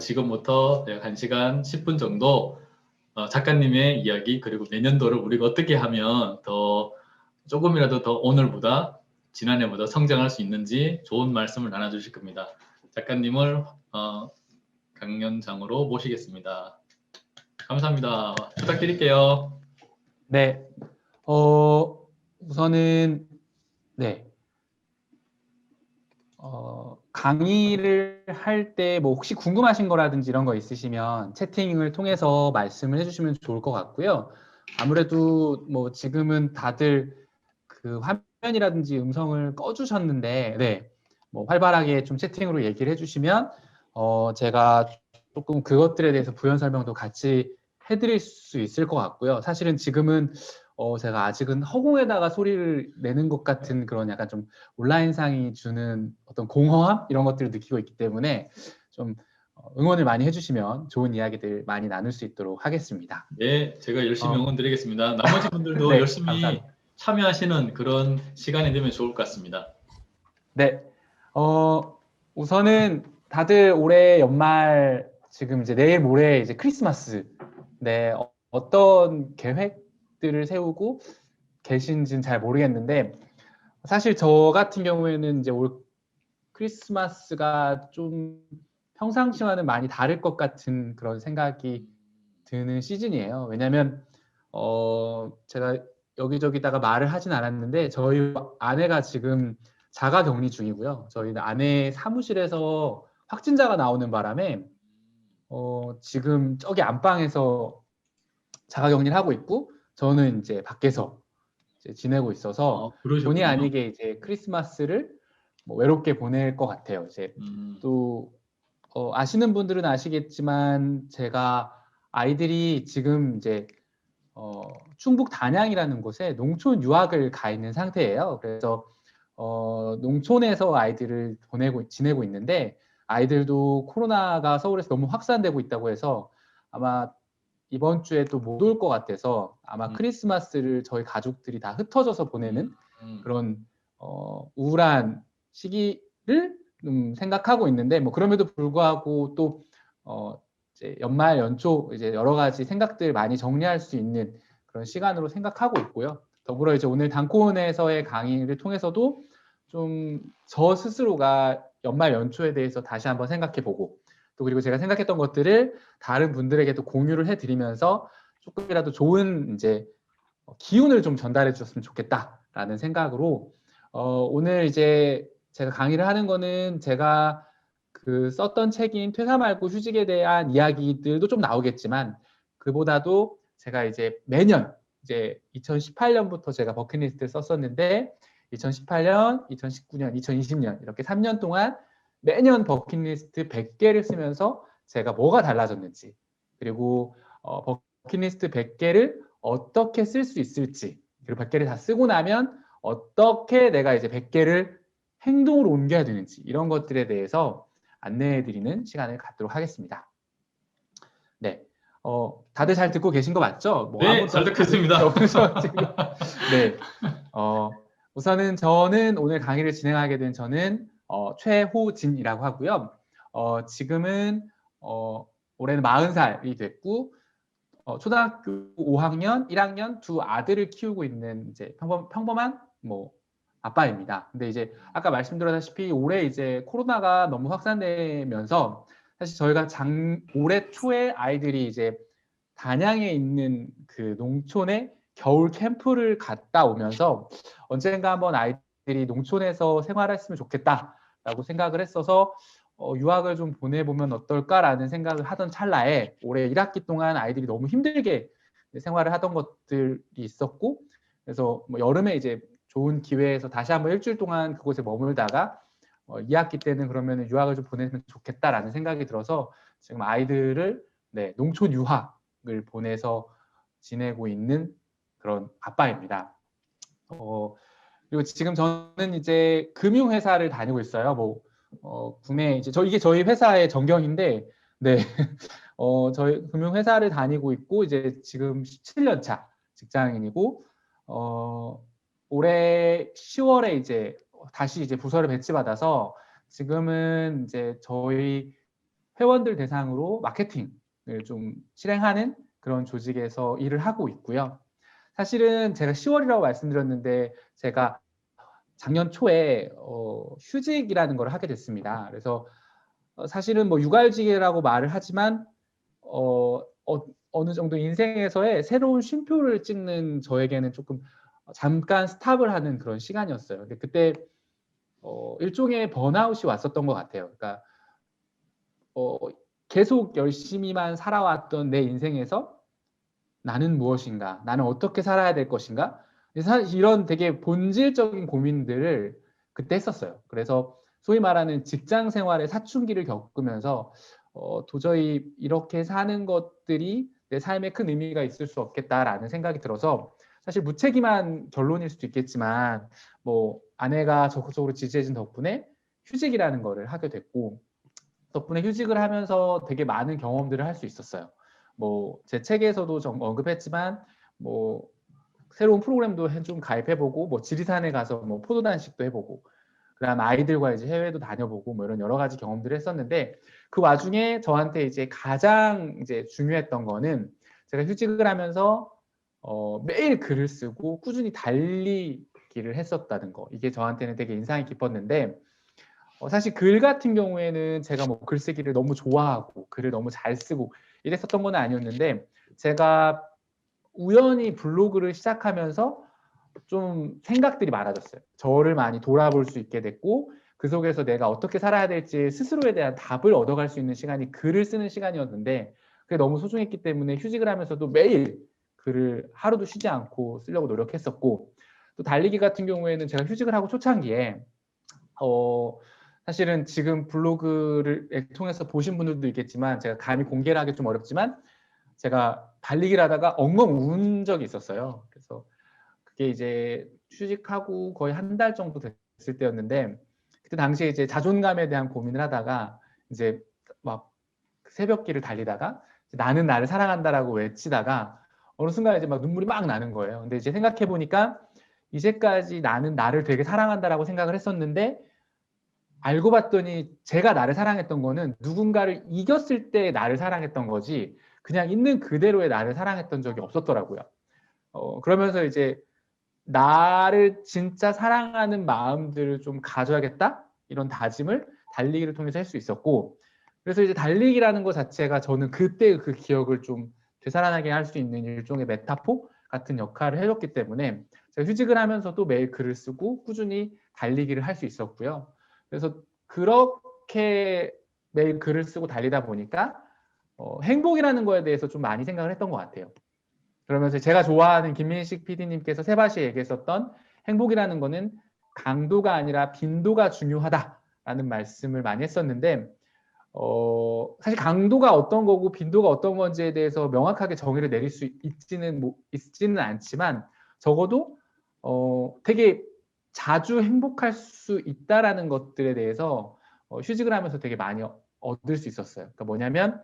지금부터 약 1시간 10분 정도 작가님의 이야기 그리고 내년도를 우리가 어떻게 하면 더 조금이라도 더 오늘보다 지난해보다 성장할 수 있는지 좋은 말씀을 나눠주실 겁니다. 작가님을 강연장으로 모시겠습니다. 감사합니다. 부탁드릴게요. 네, 우선은 네, 강의를 할 때 뭐 혹시 궁금하신 거라든지 이런 거 있으시면 채팅을 통해서 말씀을 해주시면 좋을 것 같고요. 아무래도 뭐 지금은 다들 그 화면이라든지 음성을 꺼주셨는데, 네, 뭐 활발하게 좀 채팅으로 얘기를 해주시면 제가 조금 그것들에 대해서 부연 설명도 같이 해드릴 수 있을 것 같고요. 사실은 지금은 제가 아직은 허공에다가 소리를 내는 것 같은 그런 약간 좀 온라인상이 주는 어떤 공허함 이런 것들을 느끼고 있기 때문에 좀 응원을 많이 해주시면 좋은 이야기들 많이 나눌 수 있도록 하겠습니다. 네, 제가 열심히 응원 드리겠습니다. 나머지 분들도 네, 열심히 감사합니다. 참여하시는 그런 시간이 되면 좋을 것 같습니다. 네, 우선은 다들 올해 연말 지금 이제 내일 모레 이제 크리스마스, 네, 어떤 계획들을 세우고 계신지는 잘 모르겠는데 사실 저 같은 경우에는 이제 올 크리스마스가 좀 평상시와는 많이 다를 것 같은 그런 생각이 드는 시즌이에요. 왜냐하면 제가 여기저기다가 말을 하진 않았는데 저희 아내가 지금 자가 격리 중이고요. 저희는 아내 사무실에서 확진자가 나오는 바람에 지금 저기 안방에서 자가 격리를 하고 있고 저는 이제 밖에서 이제 지내고 있어서 본의 그러셨군요. 아니게 이제 크리스마스를 뭐 외롭게 보낼 것 같아요. 이제 또 아시는 분들은 아시겠지만 제가 아이들이 지금 이제 충북 단양이라는 곳에 농촌 유학을 가 있는 상태예요. 그래서 농촌에서 아이들을 지내고 있는데 아이들도 코로나가 서울에서 너무 확산되고 있다고 해서 아마 이번 주에 또 못 올 것 같아서 아마 크리스마스를 저희 가족들이 다 흩어져서 보내는 그런 우울한 시기를 생각하고 있는데 뭐 그럼에도 불구하고 또 이제 연말 연초 이제 여러 가지 생각들 많이 정리할 수 있는 그런 시간으로 생각하고 있고요. 더불어 이제 오늘 단코온에서의 강의를 통해서도 좀 저 스스로가 연말 연초에 대해서 다시 한번 생각해보고 또 그리고 제가 생각했던 것들을 다른 분들에게도 공유를 해드리면서 조금이라도 좋은 이제 기운을 좀 전달해 주셨으면 좋겠다라는 생각으로 오늘 이제 제가 강의를 하는 거는 제가 그 썼던 책인 퇴사 말고 휴직에 대한 이야기들도 좀 나오겠지만 그보다도 제가 이제 매년 이제 2018년부터 제가 버킷리스트를 썼었는데 2018년, 2019년, 2020년 이렇게 3년 동안 매년 버킷리스트 100개를 쓰면서 제가 뭐가 달라졌는지 그리고 버킷리스트 100개를 어떻게 쓸 수 있을지 그리고 100개를 다 쓰고 나면 어떻게 내가 이제 100개를 행동으로 옮겨야 되는지 이런 것들에 대해서 안내해드리는 시간을 갖도록 하겠습니다. 네, 다들 잘 듣고 계신 거 맞죠? 뭐 네, 아무도 잘 듣겠습니다. 없으셔 지금. 네, 우선은 저는 오늘 강의를 진행하게 된 저는 최호진이라고 하고요. 지금은 올해는 40살이 됐고 초등학교 5학년, 1학년 두 아들을 키우고 있는 이제 평범한 뭐 아빠입니다. 근데 이제 아까 말씀드렸다시피 올해 이제 코로나가 너무 확산되면서 사실 저희가 올해 초에 아이들이 이제 단양에 있는 그 농촌에 겨울 캠프를 갔다 오면서 언젠가 한번 아이들이 농촌에서 생활했으면 좋겠다라고 생각을 했어서 유학을 좀 보내보면 어떨까라는 생각을 하던 찰나에 올해 1학기 동안 아이들이 너무 힘들게 생활을 하던 것들이 있었고 그래서 뭐 여름에 이제 좋은 기회에서 다시 한번 일주일 동안 그곳에 머물다가 2학기 때는 그러면 유학을 좀 보내면 좋겠다라는 생각이 들어서 지금 아이들을 농촌 유학을 보내서 지내고 있는 그런 아빠입니다. 그리고 지금 저는 이제 금융회사를 다니고 있어요. 뭐 국내 이제 이게 저희 회사의 전경인데, 네, 저희 금융회사를 다니고 있고 이제 지금 17년 차 직장인이고 올해 10월에 이제 다시 이제 부서를 배치받아서 지금은 이제 저희 회원들 대상으로 마케팅을 좀 실행하는 그런 조직에서 일을 하고 있고요. 사실은 제가 10월이라고 말씀드렸는데 제가 작년 초에 휴직이라는 걸 하게 됐습니다. 그래서 사실은 뭐 육아휴직이라고 말을 하지만 어느 정도 인생에서의 새로운 쉼표를 찍는 저에게는 조금 잠깐 스탑을 하는 그런 시간이었어요. 근데 그때 일종의 번아웃이 왔었던 것 같아요. 그러니까 계속 열심히만 살아왔던 내 인생에서 나는 무엇인가? 나는 어떻게 살아야 될 것인가? 이런 되게 본질적인 고민들을 그때 했었어요. 그래서 소위 말하는 직장 생활의 사춘기를 겪으면서 도저히 이렇게 사는 것들이 내 삶에 큰 의미가 있을 수 없겠다라는 생각이 들어서 사실 무책임한 결론일 수도 있겠지만 뭐 아내가 적극적으로 지지해준 덕분에 휴직이라는 거를 하게 됐고 덕분에 휴직을 하면서 되게 많은 경험들을 할 수 있었어요. 뭐 제 책에서도 좀 언급했지만 뭐 새로운 프로그램도 좀 가입해보고 뭐 지리산에 가서 뭐 포도단식도 해보고 그다음 아이들과 이제 해외도 다녀보고 뭐 이런 여러 가지 경험들을 했었는데 그 와중에 저한테 이제 가장 이제 중요했던 거는 제가 휴직을 하면서 매일 글을 쓰고 꾸준히 달리기를 했었다는 거. 이게 저한테는 되게 인상이 깊었는데 사실 글 같은 경우에는 제가 뭐 글쓰기를 너무 좋아하고 글을 너무 잘 쓰고 이랬었던 건 아니었는데 제가 우연히 블로그를 시작하면서 좀 생각들이 많아졌어요. 저를 많이 돌아볼 수 있게 됐고 그 속에서 내가 어떻게 살아야 될지 스스로에 대한 답을 얻어갈 수 있는 시간이 글을 쓰는 시간이었는데 그게 너무 소중했기 때문에 휴직을 하면서도 매일 글을 하루도 쉬지 않고 쓰려고 노력했었고 또 달리기 같은 경우에는 제가 휴직을 하고 초창기에 사실은 지금 블로그를 통해서 보신 분들도 있겠지만 제가 감히 공개를 하기 좀 어렵지만 제가 달리기를 하다가 엉엉 운 적이 있었어요. 그래서 그게 이제 휴직하고 거의 한 달 정도 됐을 때였는데 그때 당시에 이제 자존감에 대한 고민을 하다가 이제 막 새벽길을 달리다가 나는 나를 사랑한다라고 외치다가 어느 순간 이제 막 눈물이 막 나는 거예요. 근데 이제 생각해 보니까 이제까지 나는 나를 되게 사랑한다라고 생각을 했었는데 알고 봤더니 제가 나를 사랑했던 거는 누군가를 이겼을 때 나를 사랑했던 거지 그냥 있는 그대로의 나를 사랑했던 적이 없었더라고요. 그러면서 이제 나를 진짜 사랑하는 마음들을 좀 가져야겠다 이런 다짐을 달리기를 통해서 할 수 있었고 그래서 이제 달리기라는 것 자체가 저는 그때 그 기억을 좀 되살아나게 할 수 있는 일종의 메타포 같은 역할을 해줬기 때문에 제가 휴직을 하면서도 매일 글을 쓰고 꾸준히 달리기를 할 수 있었고요. 그래서 그렇게 매일 글을 쓰고 달리다 보니까 행복이라는 거에 대해서 좀 많이 생각을 했던 것 같아요. 그러면서 제가 좋아하는 김민식 PD님께서 세바시에 얘기했었던 행복이라는 거는 강도가 아니라 빈도가 중요하다라는 말씀을 많이 했었는데 사실 강도가 어떤 거고 빈도가 어떤 건지에 대해서 명확하게 정의를 내릴 수 있지는 않지만 적어도 되게 자주 행복할 수 있다라는 것들에 대해서 휴직을 하면서 되게 많이 얻을 수 있었어요. 그러니까 뭐냐면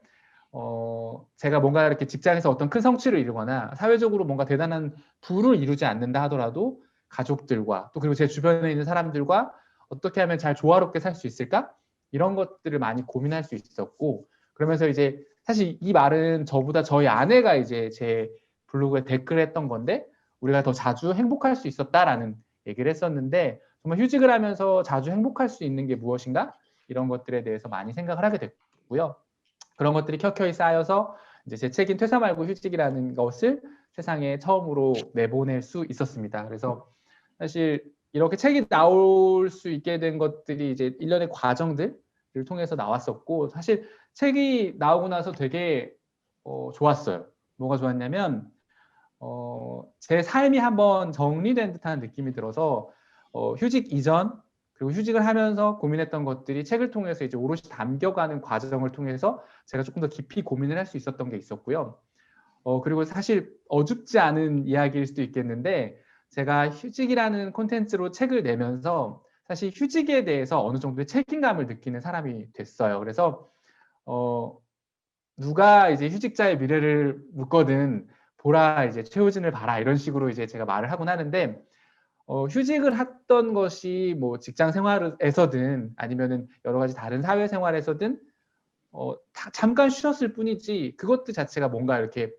제가 뭔가 이렇게 직장에서 어떤 큰 성취를 이루거나 사회적으로 뭔가 대단한 부를 이루지 않는다 하더라도 가족들과 또 그리고 제 주변에 있는 사람들과 어떻게 하면 잘 조화롭게 살 수 있을까? 이런 것들을 많이 고민할 수 있었고 그러면서 이제 사실 이 말은 저보다 저희 아내가 이제 제 블로그에 댓글 했던 건데 우리가 더 자주 행복할 수 있었다라는 얘기를 했었는데 정말 휴직을 하면서 자주 행복할 수 있는 게 무엇인가? 이런 것들에 대해서 많이 생각을 하게 됐고요. 그런 것들이 켜켜이 쌓여서 이제 제 책인 퇴사 말고 휴직이라는 것을 세상에 처음으로 내보낼 수 있었습니다. 그래서 사실 이렇게 책이 나올 수 있게 된 것들이 이제 일련의 과정들을 통해서 나왔었고 사실 책이 나오고 나서 되게 좋았어요. 뭐가 좋았냐면 제 삶이 한번 정리된 듯한 느낌이 들어서 휴직 이전 그리고 휴직을 하면서 고민했던 것들이 책을 통해서 이제 오롯이 담겨가는 과정을 통해서 제가 조금 더 깊이 고민을 할 수 있었던 게 있었고요. 그리고 사실 어줍지 않은 이야기일 수도 있겠는데 제가 휴직이라는 콘텐츠로 책을 내면서 사실 휴직에 대해서 어느 정도의 책임감을 느끼는 사람이 됐어요. 그래서 누가 이제 휴직자의 미래를 묻거든 보라 이제 최우진을 봐라 이런 식으로 이제 제가 말을 하곤 하는데 휴직을 했던 것이 뭐 직장 생활에서든 아니면은 여러 가지 다른 사회 생활에서든 잠깐 쉬었을 뿐이지 그것들 자체가 뭔가 이렇게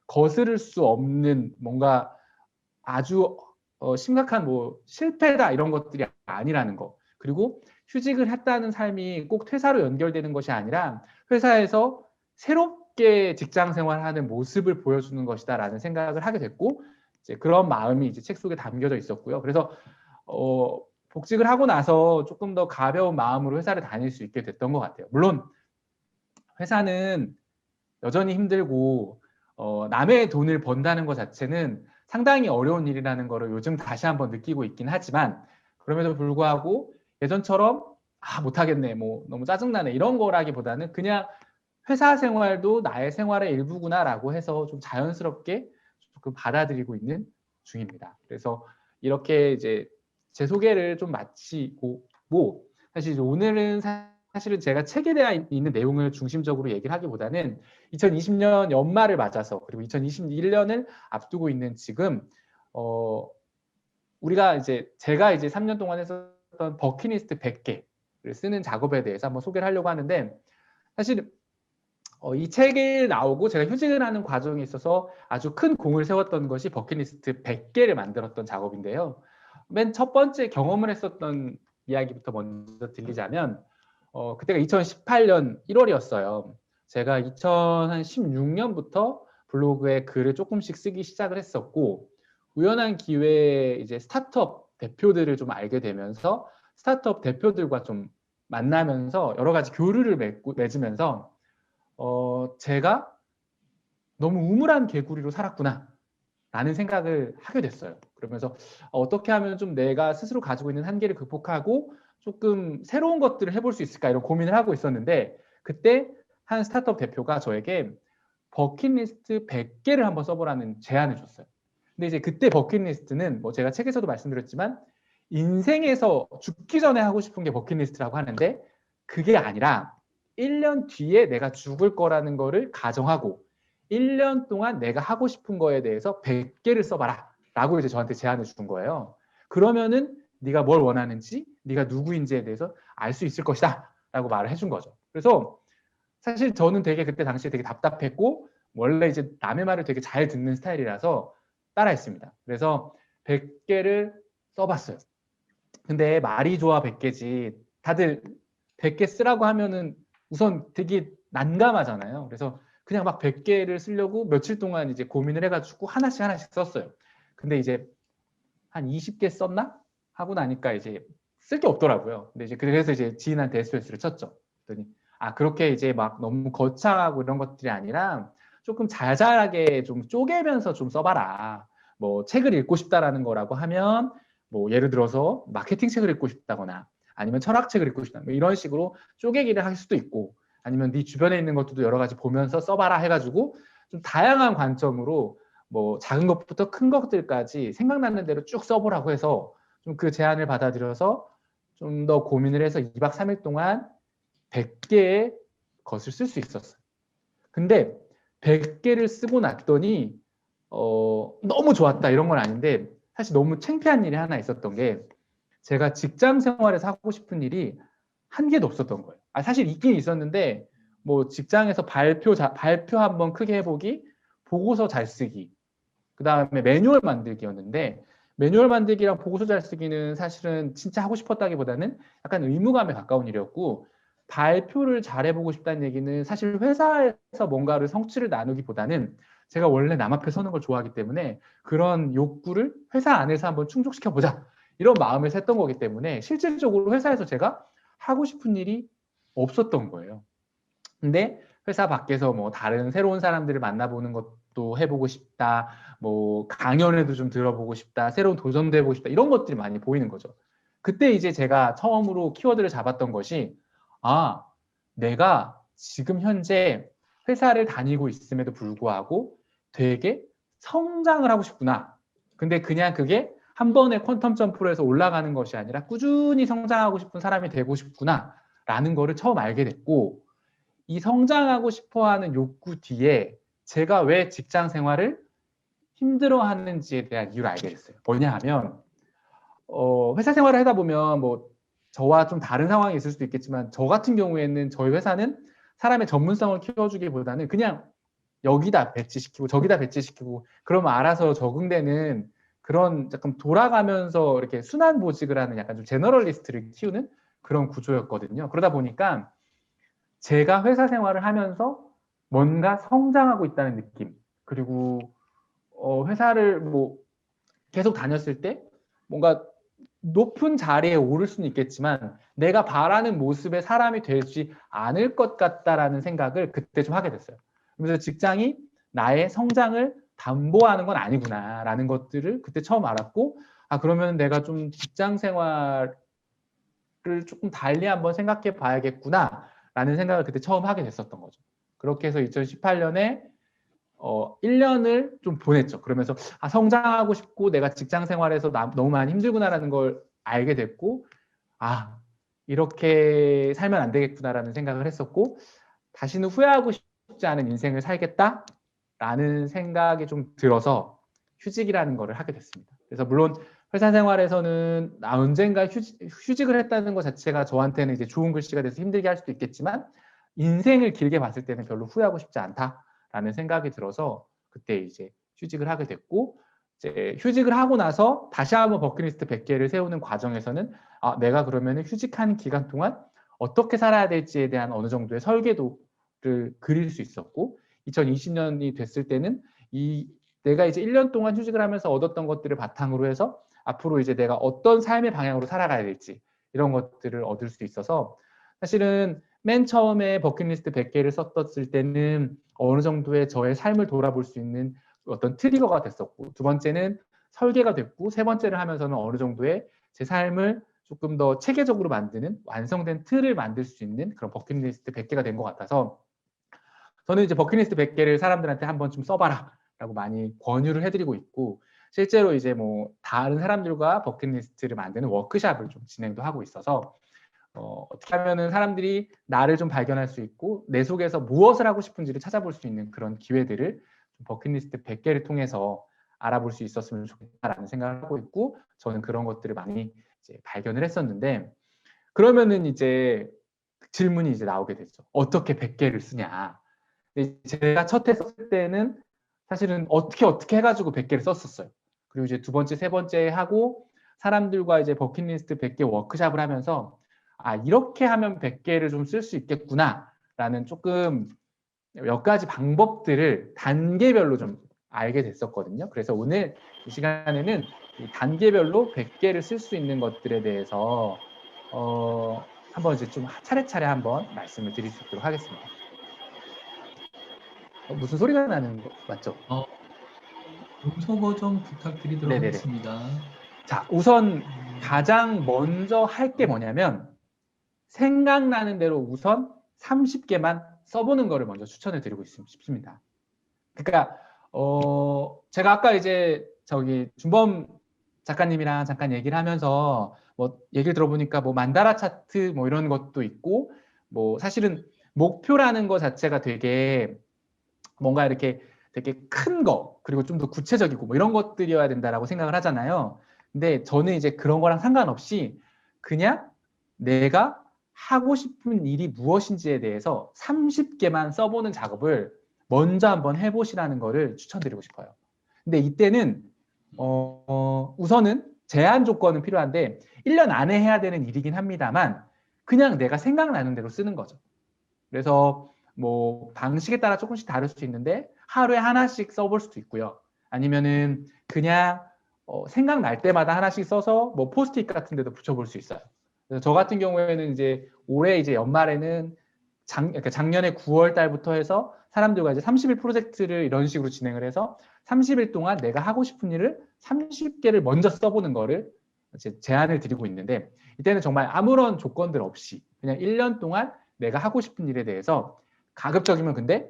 거스를 수 없는 뭔가 아주 심각한 뭐 실패다 이런 것들이 아니라는 거. 그리고 휴직을 했다는 삶이 꼭 퇴사로 연결되는 것이 아니라 회사에서 새롭게 직장 생활하는 모습을 보여주는 것이다라는 생각을 하게 됐고 이제 그런 마음이 이제 책 속에 담겨져 있었고요. 그래서 복직을 하고 나서 조금 더 가벼운 마음으로 회사를 다닐 수 있게 됐던 것 같아요. 물론 회사는 여전히 힘들고 남의 돈을 번다는 것 자체는 상당히 어려운 일이라는 거를 요즘 다시 한번 느끼고 있긴 하지만 그럼에도 불구하고 예전처럼 못하겠네, 뭐 너무 짜증나네 이런 거라기보다는 그냥 회사 생활도 나의 생활의 일부구나라고 해서 좀 자연스럽게 조금 받아들이고 있는 중입니다. 그래서 이렇게 이제 제 소개를 좀 마치고 사실 오늘은 사실은 제가 책에 대한 있는 내용을 중심적으로 얘기를 하기보다는 2020년 연말을 맞아서 그리고 2021년을 앞두고 있는 지금 제가 이제 3년 동안 했었던 버킷리스트 100개를 쓰는 작업에 대해서 한번 소개를 하려고 하는데 사실 이 책이 나오고 제가 휴직을 하는 과정에 있어서 아주 큰 공을 세웠던 것이 버킷리스트 100개를 만들었던 작업인데요. 맨 첫 번째 경험을 했었던 이야기부터 먼저 들리자면 그때가 2018년 1월이었어요. 제가 2016년부터 블로그에 글을 조금씩 쓰기 시작을 했었고 우연한 기회에 이제 스타트업 대표들을 좀 알게 되면서 스타트업 대표들과 좀 만나면서 여러 가지 교류를 맺으면서 제가 너무 우물한 개구리로 살았구나 라는 생각을 하게 됐어요. 그러면서 어떻게 하면 좀 내가 스스로 가지고 있는 한계를 극복하고 조금 새로운 것들을 해볼 수 있을까 이런 고민을 하고 있었는데 그때 한 스타트업 대표가 저에게 버킷리스트 100개를 한번 써보라는 제안을 줬어요. 근데 이제 그때 버킷리스트는 뭐 제가 책에서도 말씀드렸지만 인생에서 죽기 전에 하고 싶은 게 버킷리스트라고 하는데 그게 아니라 1년 뒤에 내가 죽을 거라는 거를 가정하고 1년 동안 내가 하고 싶은 거에 대해서 100개를 써봐라 라고 이제 저한테 제안을 준 거예요. 그러면은 네가 뭘 원하는지 네가 누구인지에 대해서 알 수 있을 것이다 라고 말을 해준 거죠. 그래서 사실 저는 되게 그때 당시에 되게 답답했고 원래 이제 남의 말을 되게 잘 듣는 스타일이라서 따라했습니다. 그래서 100개를 써봤어요. 근데 말이 좋아 100개지 다들 100개 쓰라고 하면은 우선 되게 난감하잖아요. 그래서 그냥 막 100개를 쓰려고 며칠 동안 이제 고민을 해가지고 하나씩 썼어요. 근데 이제 한 20개 썼나? 하고 나니까 이제 쓸 게 없더라고요. 근데 이제 그래서 이제 지인한테 SOS를 쳤죠. 그랬더니 그렇게 이제 막 너무 거창하고 이런 것들이 아니라 조금 자잘하게 좀 쪼개면서 좀 써봐라. 뭐 책을 읽고 싶다라는 거라고 하면 뭐 예를 들어서 마케팅 책을 읽고 싶다거나 아니면 철학책을 읽고 싶다 뭐 이런 식으로 쪼개기를 할 수도 있고 아니면 네 주변에 있는 것들도 여러 가지 보면서 써봐라 해가지고 좀 다양한 관점으로 뭐 작은 것부터 큰 것들까지 생각나는 대로 쭉 써보라고 해서 좀 그 제안을 받아들여서 좀 더 고민을 해서 2박 3일 동안 100개의 것을 쓸 수 있었어요. 근데 100개를 쓰고 났더니 너무 좋았다 이런 건 아닌데 사실 너무 창피한 일이 하나 있었던 게 제가 직장 생활에서 하고 싶은 일이 한 개도 없었던 거예요. 사실 있긴 있었는데 뭐 직장에서 발표 한번 크게 해보기, 보고서 잘 쓰기, 그 다음에 매뉴얼 만들기였는데 매뉴얼 만들기랑 보고서 잘 쓰기는 사실은 진짜 하고 싶었다기보다는 약간 의무감에 가까운 일이었고 발표를 잘해보고 싶다는 얘기는 사실 회사에서 뭔가를 성취를 나누기보다는 제가 원래 남 앞에 서는 걸 좋아하기 때문에 그런 욕구를 회사 안에서 한번 충족시켜보자 이런 마음에서 했던 거기 때문에 실질적으로 회사에서 제가 하고 싶은 일이 없었던 거예요. 근데 회사 밖에서 뭐 다른 새로운 사람들을 만나보는 것도 해보고 싶다, 뭐 강연에도 좀 들어보고 싶다, 새로운 도전도 해보고 싶다 이런 것들이 많이 보이는 거죠. 그때 이제 제가 처음으로 키워드를 잡았던 것이 내가 지금 현재 회사를 다니고 있음에도 불구하고 되게 성장을 하고 싶구나. 근데 그냥 그게 한 번에 퀀텀 점프로 해서 올라가는 것이 아니라 꾸준히 성장하고 싶은 사람이 되고 싶구나 라는 거를 처음 알게 됐고 이 성장하고 싶어하는 욕구 뒤에 제가 왜 직장 생활을 힘들어하는지에 대한 이유를 알게 됐어요. 뭐냐 하면 회사 생활을 하다 보면 뭐 저와 좀 다른 상황이 있을 수도 있겠지만 저 같은 경우에는 저희 회사는 사람의 전문성을 키워주기보다는 그냥 여기다 배치시키고 저기다 배치시키고 그러면 알아서 적응되는 그런 약간 돌아가면서 이렇게 순환 보직을 하는 약간 좀 제너럴리스트를 키우는 그런 구조였거든요. 그러다 보니까 제가 회사 생활을 하면서 뭔가 성장하고 있다는 느낌, 그리고 회사를 뭐 계속 다녔을 때 뭔가 높은 자리에 오를 수는 있겠지만 내가 바라는 모습의 사람이 되지 않을 것 같다라는 생각을 그때 좀 하게 됐어요. 그래서 직장이 나의 성장을 담보하는 건 아니구나라는 것들을 그때 처음 알았고, 아 그러면 내가 좀 직장 생활을 조금 달리 한번 생각해 봐야겠구나라는 생각을 그때 처음 하게 됐었던 거죠. 그렇게 해서 2018년에 1년을 좀 보냈죠. 그러면서 아, 성장하고 싶고 내가 직장 생활에서 너무 많이 힘들구나라는 걸 알게 됐고, 아 이렇게 살면 안 되겠구나라는 생각을 했었고, 다시는 후회하고 싶지 않은 인생을 살겠다라는 생각이 좀 들어서 휴직이라는 거를 하게 됐습니다. 그래서 물론 회사 생활에서는 나 언젠가 휴직을 했다는 것 자체가 저한테는 이제 좋은 글씨가 돼서 힘들게 할 수도 있겠지만 인생을 길게 봤을 때는 별로 후회하고 싶지 않다라는 생각이 들어서 그때 이제 휴직을 하게 됐고, 이제 휴직을 하고 나서 다시 한번 버킷리스트 100개를 세우는 과정에서는 아, 내가 그러면 휴직한 기간 동안 어떻게 살아야 될지에 대한 어느 정도의 설계도를 그릴 수 있었고, 2020년이 됐을 때는 내가 이제 1년 동안 휴직을 하면서 얻었던 것들을 바탕으로 해서 앞으로 이제 내가 어떤 삶의 방향으로 살아가야 될지 이런 것들을 얻을 수 있어서, 사실은 맨 처음에 버킷리스트 100개를 썼었을 때는 어느 정도의 저의 삶을 돌아볼 수 있는 어떤 트리거가 됐었고, 두 번째는 설계가 됐고, 세 번째를 하면서는 어느 정도의 제 삶을 조금 더 체계적으로 만드는 완성된 틀을 만들 수 있는 그런 버킷리스트 100개가 된 것 같아서, 저는 이제 버킷리스트 100개를 사람들한테 한번 좀 써봐라 라고 많이 권유를 해드리고 있고, 실제로 이제 뭐 다른 사람들과 버킷리스트를 만드는 워크샵을 좀 진행도 하고 있어서 어떻게 하면은 사람들이 나를 좀 발견할 수 있고 내 속에서 무엇을 하고 싶은지를 찾아볼 수 있는 그런 기회들을 버킷리스트 100개를 통해서 알아볼 수 있었으면 좋겠다라는 생각을 하고 있고, 저는 그런 것들을 많이 이제 발견을 했었는데, 그러면은 이제 질문이 이제 나오게 됐죠. 어떻게 100개를 쓰냐. 제가 첫 해 썼을 때는 사실은 어떻게 해가지고 100개를 썼었어요. 그리고 이제 두 번째, 세 번째 하고 사람들과 이제 버킷리스트 100개 워크샵을 하면서 아, 이렇게 하면 100개를 좀 쓸 수 있겠구나 라는 조금 몇 가지 방법들을 단계별로 좀 알게 됐었거든요. 그래서 오늘 이 시간에는 이 단계별로 100개를 쓸 수 있는 것들에 대해서 한번 이제 좀 차례차례 한번 말씀을 드릴 수 있도록 하겠습니다. 무슨 소리가 나는 거 맞죠? 음소거 좀 부탁드리도록 네네네. 하겠습니다. 자, 우선 가장 먼저 할 게 뭐냐면 생각나는 대로 우선 30개만 써보는 거를 먼저 추천을 드리고 싶습니다. 그러니까 제가 아까 이제 저기 준범 작가님이랑 잠깐 얘기를 하면서 뭐 얘기를 들어보니까 뭐 만다라 차트 뭐 이런 것도 있고, 뭐 사실은 목표라는 거 자체가 되게 뭔가 이렇게 되게 큰 거, 그리고 좀 더 구체적이고 뭐 이런 것들이어야 된다라고 생각을 하잖아요. 근데 저는 이제 그런 거랑 상관없이 그냥 내가 하고 싶은 일이 무엇인지에 대해서 30개만 써보는 작업을 먼저 한번 해보시라는 거를 추천드리고 싶어요. 근데 이때는 우선은 제한 조건은 필요한데 1년 안에 해야 되는 일이긴 합니다만 그냥 내가 생각나는 대로 쓰는 거죠. 그래서 뭐 방식에 따라 조금씩 다를 수 있는데 하루에 하나씩 써볼 수도 있고요. 아니면은 그냥 생각날 때마다 하나씩 써서 뭐 포스트잇 같은 데도 붙여볼 수 있어요. 그래서 저 같은 경우에는 이제 올해 이제 연말에는 그러니까 작년에 9월 달부터 해서 사람들과 이제 30일 프로젝트를 이런 식으로 진행을 해서 30일 동안 내가 하고 싶은 일을 30개를 먼저 써보는 거를 이제 제안을 드리고 있는데, 이때는 정말 아무런 조건들 없이 그냥 1년 동안 내가 하고 싶은 일에 대해서 가급적이면, 근데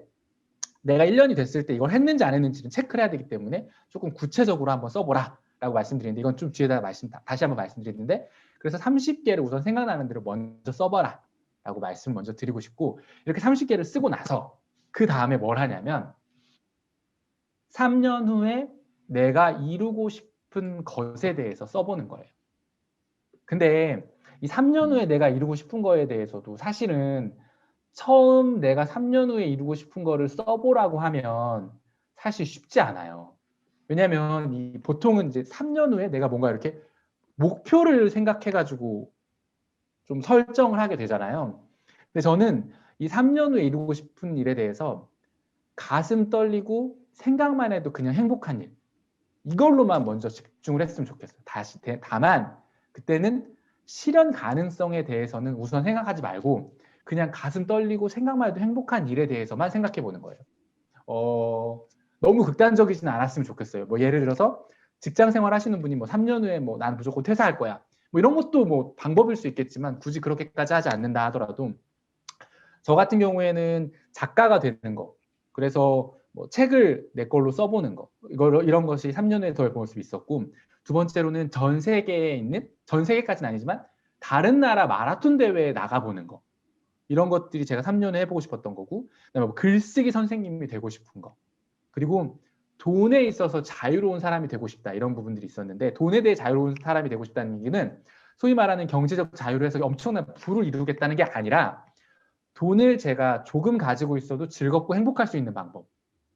내가 1년이 됐을 때 이걸 했는지 안 했는지는 체크를 해야 되기 때문에 조금 구체적으로 한번 써보라 라고 말씀드리는데, 이건 좀 뒤에다 다시 한번 말씀드리는데, 그래서 30개를 우선 생각나는 대로 먼저 써봐라 라고 말씀을 먼저 드리고 싶고, 이렇게 30개를 쓰고 나서 그 다음에 뭘 하냐면 3년 후에 내가 이루고 싶은 것에 대해서 써보는 거예요. 근데 이 3년 후에 내가 이루고 싶은 거에 대해서도 사실은 처음 내가 3년 후에 이루고 싶은 거를 써보라고 하면 사실 쉽지 않아요. 왜냐하면 보통은 이제 3년 후에 내가 뭔가 이렇게 목표를 생각해가지고 좀 설정을 하게 되잖아요. 근데 저는 이 3년 후에 이루고 싶은 일에 대해서 가슴 떨리고 생각만 해도 그냥 행복한 일, 이걸로만 먼저 집중을 했으면 좋겠어요. 다만 그때는 실현 가능성에 대해서는 우선 생각하지 말고 그냥 가슴 떨리고 생각만 해도 행복한 일에 대해서만 생각해 보는 거예요. 너무 극단적이지는 않았으면 좋겠어요. 뭐 예를 들어서 직장 생활 하시는 분이 뭐 3년 후에 뭐 나는 무조건 퇴사할 거야, 뭐 이런 것도 뭐 방법일 수 있겠지만 굳이 그렇게까지 하지 않는다 하더라도, 저 같은 경우에는 작가가 되는 거, 그래서 뭐 책을 내 걸로 써보는 거, 이런 것이 3년 후에 더 볼 모습이 있었고, 두 번째로는 전 세계에 있는, 전 세계까지는 아니지만 다른 나라 마라톤 대회에 나가보는 거, 이런 것들이 제가 3년 후에 해보고 싶었던 거고, 그다음에 뭐 글쓰기 선생님이 되고 싶은 거, 그리고 돈에 있어서 자유로운 사람이 되고 싶다, 이런 부분들이 있었는데, 돈에 대해 자유로운 사람이 되고 싶다는 얘기는 소위 말하는 경제적 자유로 해서 엄청난 부를 이루겠다는 게 아니라, 돈을 제가 조금 가지고 있어도 즐겁고 행복할 수 있는 방법,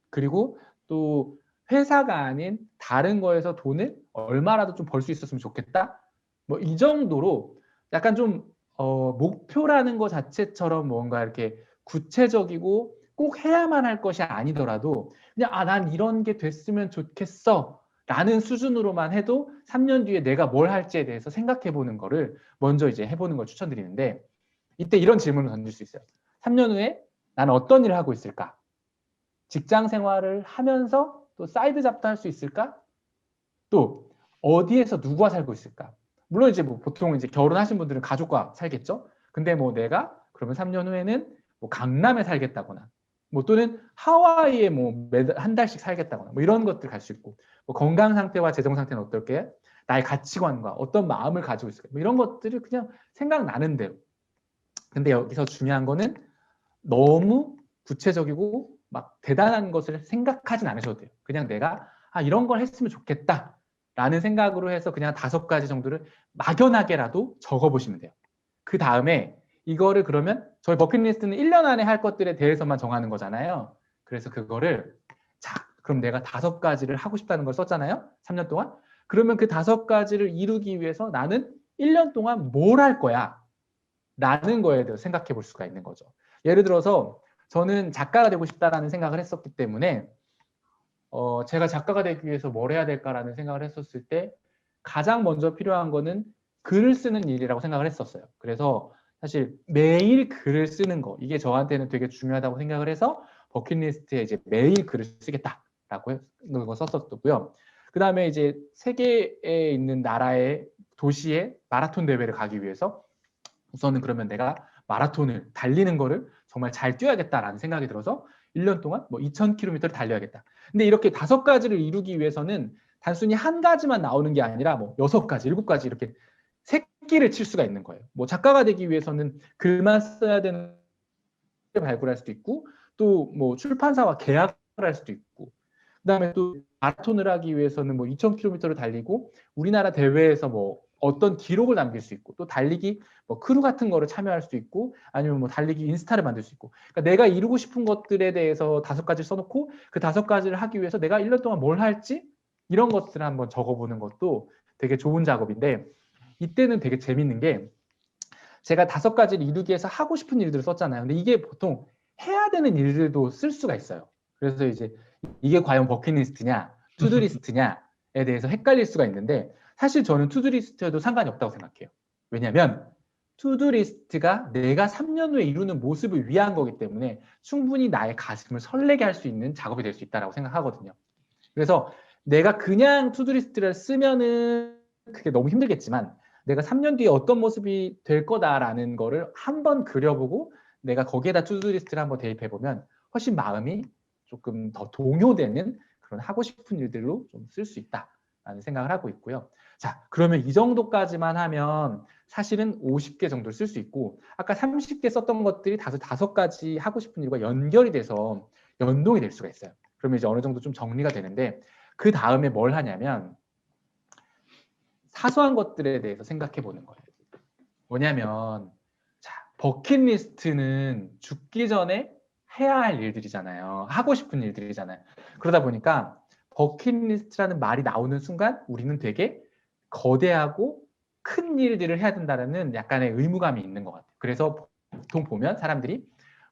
그리고 또 회사가 아닌 다른 거에서 돈을 얼마라도 좀 벌 수 있었으면 좋겠다, 뭐 이 정도로 약간 좀 목표라는 것 자체처럼 뭔가 이렇게 구체적이고 꼭 해야만 할 것이 아니더라도 그냥 난 이런 게 됐으면 좋겠어 라는 수준으로만 해도 3년 뒤에 내가 뭘 할지에 대해서 생각해 보는 거를 먼저 이제 해보는 걸 추천드리는데, 이때 이런 질문을 던질 수 있어요. 3년 후에 나는 어떤 일을 하고 있을까? 직장 생활을 하면서 또 사이드 잡도 할 수 있을까? 또 어디에서 누구와 살고 있을까? 물론 이제 뭐 보통 이제 결혼하신 분들은 가족과 살겠죠. 근데 뭐 내가 그러면 3년 후에는 뭐 강남에 살겠다거나, 뭐 또는 하와이에 뭐 매달 한 달씩 살겠다거나, 뭐 이런 것들 갈 수 있고, 뭐 건강 상태와 재정 상태는 어떨게? 나의 가치관과 어떤 마음을 가지고 있을까? 뭐 이런 것들을 그냥 생각나는 대로. 근데 여기서 중요한 거는 너무 구체적이고 막 대단한 것을 생각하진 않으셔도 돼요. 그냥 내가 이런 걸 했으면 좋겠다 라는 생각으로 해서 그냥 5가지 정도를 막연하게라도 적어보시면 돼요. 그 다음에 이거를, 그러면 저희 버킷리스트는 1년 안에 할 것들에 대해서만 정하는 거잖아요. 그래서 그거를, 자, 그럼 내가 5가지를 하고 싶다는 걸 썼잖아요. 3년 동안. 그러면 그 5가지를 이루기 위해서 나는 1년 동안 뭘 할 거야 라는 거에 대해서 생각해 볼 수가 있는 거죠. 예를 들어서 저는 작가가 되고 싶다라는 생각을 했었기 때문에 제가 작가가 되기 위해서 뭘 해야 될까라는 생각을 했었을 때 가장 먼저 필요한 거는 글을 쓰는 일이라고 생각을 했었어요. 그래서 사실 매일 글을 쓰는 거, 이게 저한테는 되게 중요하다고 생각을 해서 버킷리스트에 이제 매일 글을 쓰겠다라고 썼었고요. 그 다음에 이제 세계에 있는 나라의 도시에 마라톤 대회를 가기 위해서 우선은 그러면 내가 마라톤을 달리는 거를 정말 잘 뛰어야겠다라는 생각이 들어서 1년 동안 뭐 2000km를 달려야겠다. 근데 이렇게 5가지를 이루기 위해서는 단순히 한 가지만 나오는 게 아니라 뭐 6가지, 7가지 이렇게 새끼를 칠 수가 있는 거예요. 뭐 작가가 되기 위해서는 글만 써야 되는 발굴할 수도 있고, 또 뭐 출판사와 계약을 할 수도 있고, 그다음에 또 마라톤을 하기 위해서는 뭐 2000km를 달리고 우리나라 대회에서 뭐 어떤 기록을 남길 수 있고, 또 달리기 뭐 크루 같은 거를 참여할 수도 있고, 아니면 뭐 달리기 인스타를 만들 수 있고, 그러니까 내가 이루고 싶은 것들에 대해서 5가지를 써놓고 그 5가지를 하기 위해서 내가 1년 동안 뭘 할지, 이런 것들을 한번 적어보는 것도 되게 좋은 작업인데, 이때는 되게 재밌는 게 제가 5가지를 이루기 위해서 하고 싶은 일들을 썼잖아요. 근데 이게 보통 해야 되는 일들도 쓸 수가 있어요. 그래서 이제 이게 과연 버킷리스트냐 투두리스트냐에 대해서 헷갈릴 수가 있는데, 사실 저는 투두리스트여도 상관이 없다고 생각해요. 왜냐하면 투두리스트가 내가 3년 후에 이루는 모습을 위한 거기 때문에 충분히 나의 가슴을 설레게 할 수 있는 작업이 될 수 있다고 생각하거든요. 그래서 내가 그냥 투두리스트를 쓰면은 그게 너무 힘들겠지만, 내가 3년 뒤에 어떤 모습이 될 거다라는 거를 한번 그려보고 내가 거기에다 투두리스트를 한번 대입해보면 훨씬 마음이 조금 더 동요되는 그런 하고 싶은 일들로 좀 쓸 수 있다라는 생각을 하고 있고요. 자, 그러면 이 정도까지만 하면 사실은 50개 정도를 쓸 수 있고, 아까 30개 썼던 것들이 5가지 하고 싶은 일과 연결이 돼서 연동이 될 수가 있어요. 그러면 이제 어느 정도 좀 정리가 되는데, 그 다음에 뭘 하냐면 사소한 것들에 대해서 생각해 보는 거예요. 뭐냐면, 자, 버킷리스트는 죽기 전에 해야 할 일들이잖아요. 하고 싶은 일들이잖아요. 그러다 보니까 버킷리스트라는 말이 나오는 순간 우리는 되게 거대하고 큰 일들을 해야 된다는 약간의 의무감이 있는 것 같아요. 그래서 보통 보면 사람들이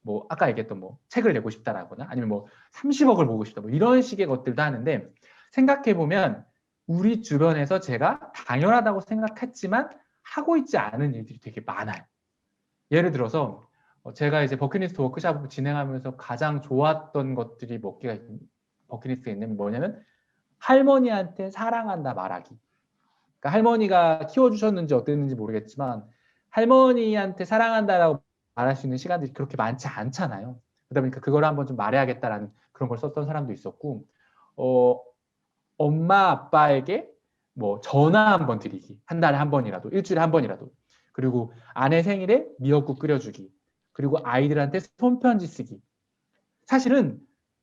뭐 아까 얘기했던 뭐 책을 내고 싶다라거나 아니면 뭐 30억을 모으고 싶다 뭐 이런 식의 것들도 하는데, 생각해 보면 우리 주변에서 제가 당연하다고 생각했지만 하고 있지 않은 일들이 되게 많아요. 예를 들어서 제가 이제 버킷리스트 워크숍을 진행하면서 가장 좋았던 것들이 몇 개가 버킷리스트에 있는 뭐냐면, 할머니한테 사랑한다 말하기. 그러니까 할머니가 키워주셨는지 어땠는지 모르겠지만 할머니한테 사랑한다라고 말할 수 있는 시간들이 그렇게 많지 않잖아요. 그러다 보니까 그걸 한번 좀 말해야겠다라는 그런 걸 썼던 사람도 있었고, 엄마 아빠에게 뭐 전화 한번 드리기, 한 달에 한 번이라도, 일주일에 한 번이라도, 그리고 아내 생일에 미역국 끓여주기, 그리고 아이들한테 손편지 쓰기. 사실은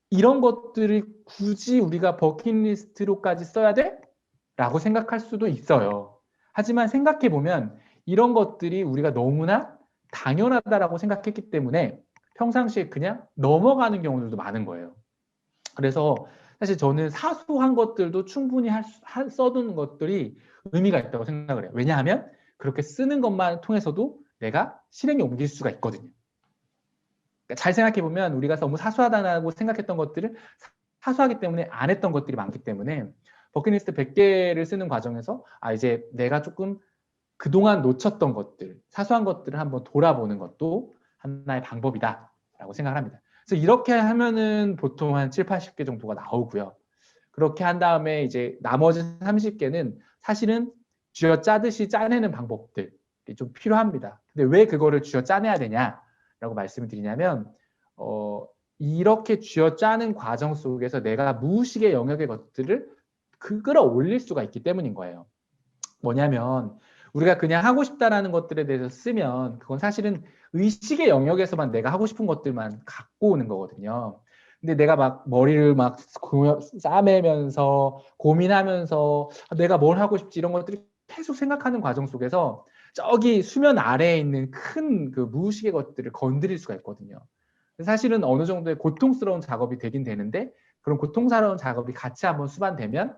이런 것들을 굳이 우리가 버킷리스트로까지 써야 돼? 라고 생각할 수도 있어요. 하지만 생각해보면 이런 것들이 우리가 너무나 당연하다라고 생각했기 때문에 평상시에 그냥 넘어가는 경우들도 많은 거예요. 그래서 사실 저는 사소한 것들도 충분히 써두는 것들이 의미가 있다고 생각을 해요. 왜냐하면 그렇게 쓰는 것만 통해서도 내가 실행에 옮길 수가 있거든요. 그러니까 잘 생각해보면 우리가 너무 사소하다고 생각했던 것들을 사소하기 때문에 안 했던 것들이 많기 때문에 버킷리스트 100개를 쓰는 과정에서 이제 내가 조금 그동안 놓쳤던 것들, 사소한 것들을 한번 돌아보는 것도 하나의 방법이다라고 생각을 합니다. 그래서 이렇게 하면은 보통 한 7, 80개 정도가 나오고요. 그렇게 한 다음에 이제 나머지 30개는 사실은 쥐어 짜듯이 짜내는 방법들이 좀 필요합니다. 근데 왜 그거를 쥐어 짜내야 되냐라고 말씀을 드리냐면, 이렇게 쥐어 짜는 과정 속에서 내가 무의식의 영역의 것들을 끌어올릴 수가 있기 때문인 거예요. 뭐냐면 우리가 그냥 하고 싶다라는 것들에 대해서 쓰면 그건 사실은 의식의 영역에서만 내가 하고 싶은 것들만 갖고 오는 거거든요. 근데 내가 막 머리를 막 싸매면서 고민하면서 내가 뭘 하고 싶지 이런 것들을 계속 생각하는 과정 속에서 저기 수면 아래에 있는 큰 그 무의식의 것들을 건드릴 수가 있거든요. 사실은 어느 정도의 고통스러운 작업이 되긴 되는데, 그런 고통스러운 작업이 같이 한번 수반되면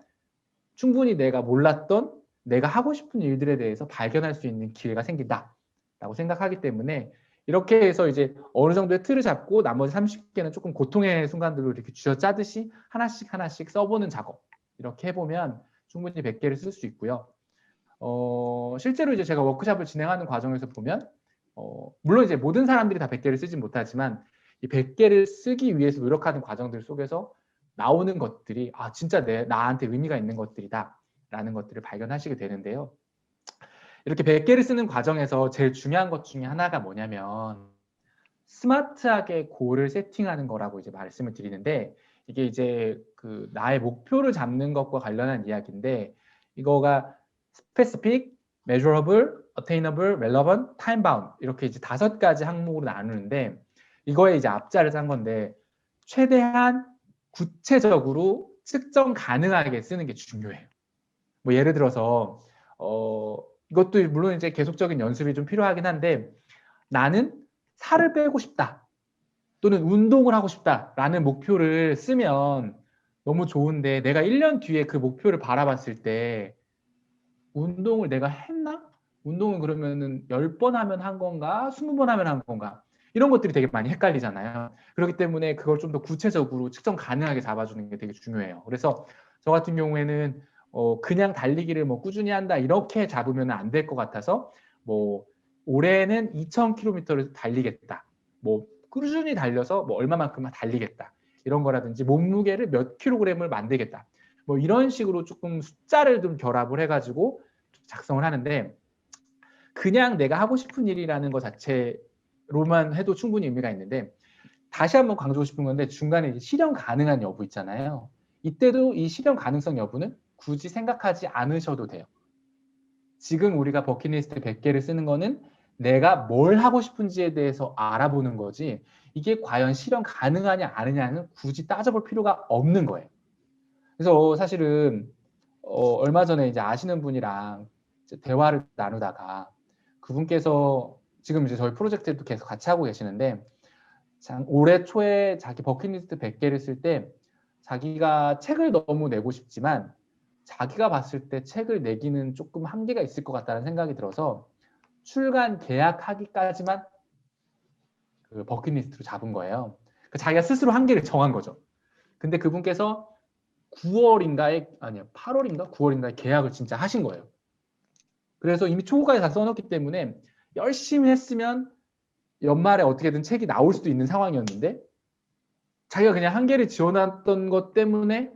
충분히 내가 몰랐던 내가 하고 싶은 일들에 대해서 발견할 수 있는 기회가 생긴다라고 생각하기 때문에, 이렇게 해서 이제 어느 정도의 틀을 잡고 나머지 30개는 조금 고통의 순간들로 이렇게 쥐어짜듯이 하나씩 하나씩 써보는 작업, 이렇게 해보면 충분히 100개를 쓸 수 있고요. 실제로 이제 제가 워크숍을 진행하는 과정에서 보면 물론 이제 모든 사람들이 다 100개를 쓰진 못하지만 이 100개를 쓰기 위해서 노력하는 과정들 속에서 나오는 것들이 진짜 나한테 의미가 있는 것들이다 라는 것들을 발견하시게 되는데요. 이렇게 100개를 쓰는 과정에서 제일 중요한 것 중에 하나가 뭐냐면 스마트하게 고를 세팅하는 거라고 이제 말씀을 드리는데, 이게 이제 그 나의 목표를 잡는 것과 관련한 이야기인데, 이거가 specific, measurable, attainable, relevant, time bound 이렇게 이제 5가지 항목으로 나누는데, 이거에 이제 앞자를 산 건데 최대한 구체적으로 측정 가능하게 쓰는 게 중요해요. 뭐 예를 들어서 이것도 물론 이제 계속적인 연습이 좀 필요하긴 한데, 나는 살을 빼고 싶다 또는 운동을 하고 싶다라는 목표를 쓰면 너무 좋은데, 내가 1년 뒤에 그 목표를 바라봤을 때 운동을 내가 했나? 운동은 그러면은 10번 하면 한 건가? 20번 하면 한 건가? 이런 것들이 되게 많이 헷갈리잖아요. 그렇기 때문에 그걸 좀 더 구체적으로 측정 가능하게 잡아주는 게 되게 중요해요. 그래서 저 같은 경우에는 그냥 달리기를 뭐 꾸준히 한다 이렇게 잡으면 안 될 것 같아서, 뭐 올해는 2,000km를 달리겠다, 뭐 꾸준히 달려서 뭐 얼마만큼 달리겠다 이런 거라든지, 몸무게를 몇 킬로그램을 만들겠다, 뭐 이런 식으로 조금 숫자를 좀 결합을 해가지고 작성을 하는데, 그냥 내가 하고 싶은 일이라는 것 자체로만 해도 충분히 의미가 있는데, 다시 한번 강조하고 싶은 건데 중간에 실현 가능한 여부 있잖아요. 이때도 이 실현 가능성 여부는 굳이 생각하지 않으셔도 돼요. 지금 우리가 버킷리스트 100개를 쓰는 거는 내가 뭘 하고 싶은지에 대해서 알아보는 거지, 이게 과연 실현 가능하냐 아니냐는 굳이 따져볼 필요가 없는 거예요. 그래서 사실은 얼마 전에 이제 아시는 분이랑 대화를 나누다가 그분께서 지금 이제 저희 프로젝트도 계속 같이 하고 계시는데 올해 초에 자기 버킷리스트 100개를 쓸 때 자기가 책을 너무 내고 싶지만 자기가 봤을 때 책을 내기는 조금 한계가 있을 것 같다는 생각이 들어서 출간 계약하기까지만 그 버킷리스트로 잡은 거예요. 그러니까 자기가 스스로 한계를 정한 거죠. 근데 그분께서 9월인가에 아니야 8월인가 9월인가에 계약을 진짜 하신 거예요. 그래서 이미 초고까지 다 써놓기 때문에 열심히 했으면 연말에 어떻게든 책이 나올 수도 있는 상황이었는데 자기가 그냥 한계를 지어놨던 것 때문에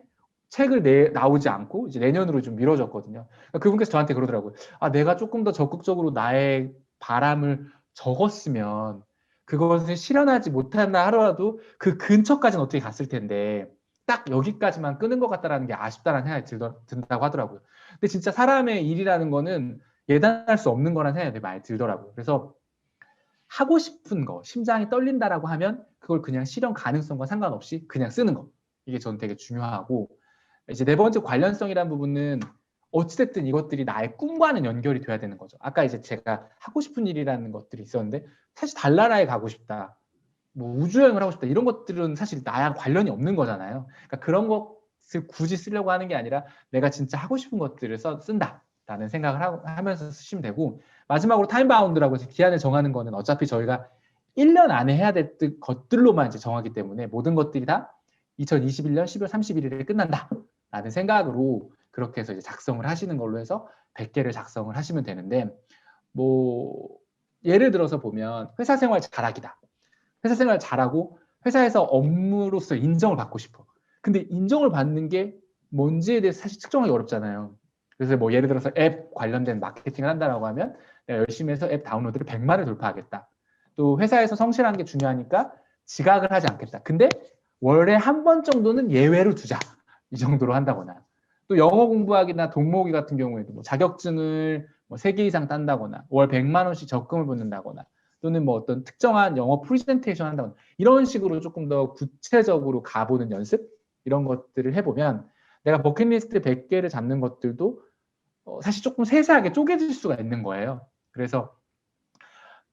책을 나오지 않고 이제 내년으로 좀 미뤄졌거든요. 그러니까 그분께서 저한테 그러더라고요. 아, 내가 조금 더 적극적으로 나의 바람을 적었으면 그것을 실현하지 못한다 하더라도 그 근처까지는 어떻게 갔을 텐데 딱 여기까지만 끄는 것 같다라는 게 아쉽다라는 생각이 든다고 하더라고요. 근데 진짜 사람의 일이라는 거는 예단할 수 없는 거라는 생각이 많이 들더라고요. 그래서 하고 싶은 거, 심장이 떨린다라고 하면 그걸 그냥 실현 가능성과 상관없이 그냥 쓰는 거. 이게 저는 되게 중요하고 이제 네 번째 관련성이라는 부분은 어찌됐든 이것들이 나의 꿈과는 연결이 돼야 되는 거죠. 아까 이제 제가 하고 싶은 일이라는 것들이 있었는데 사실 달나라에 가고 싶다, 뭐 우주여행을 하고 싶다 이런 것들은 사실 나랑 관련이 없는 거잖아요. 그러니까 그런 것을 굳이 쓰려고 하는 게 아니라 내가 진짜 하고 싶은 것들을 쓴다라는 생각을 하면서 쓰시면 되고 마지막으로 타임바운드라고 해서 기한을 정하는 거는 어차피 저희가 1년 안에 해야 될 것들로만 이제 정하기 때문에 모든 것들이 다 2021년 12월 31일에 끝난다라는 생각으로 그렇게 해서 이제 작성을 하시는 걸로 해서 100개를 작성을 하시면 되는데 뭐 예를 들어서 보면 회사 생활 잘하기다. 회사 생활 잘하고 회사에서 업무로서 인정을 받고 싶어. 근데 인정을 받는 게 뭔지에 대해서 사실 측정하기 어렵잖아요. 그래서 뭐 예를 들어서 앱 관련된 마케팅을 한다라고 하면 내가 열심히 해서 앱 다운로드를 100만을 돌파하겠다. 또 회사에서 성실하는 게 중요하니까 지각을 하지 않겠다. 근데 월에 한 번 정도는 예외로 두자. 이 정도로 한다거나. 또 영어 공부하기나 동모기 같은 경우에도 뭐 자격증을 뭐 3개 이상 딴다거나 월 100만 원씩 적금을 붓는다거나 또는 뭐 어떤 특정한 영어 프레젠테이션 한다거나 이런 식으로 조금 더 구체적으로 가보는 연습 이런 것들을 해보면 내가 버킷리스트 100개를 잡는 것들도 사실 조금 세세하게 쪼개질 수가 있는 거예요. 그래서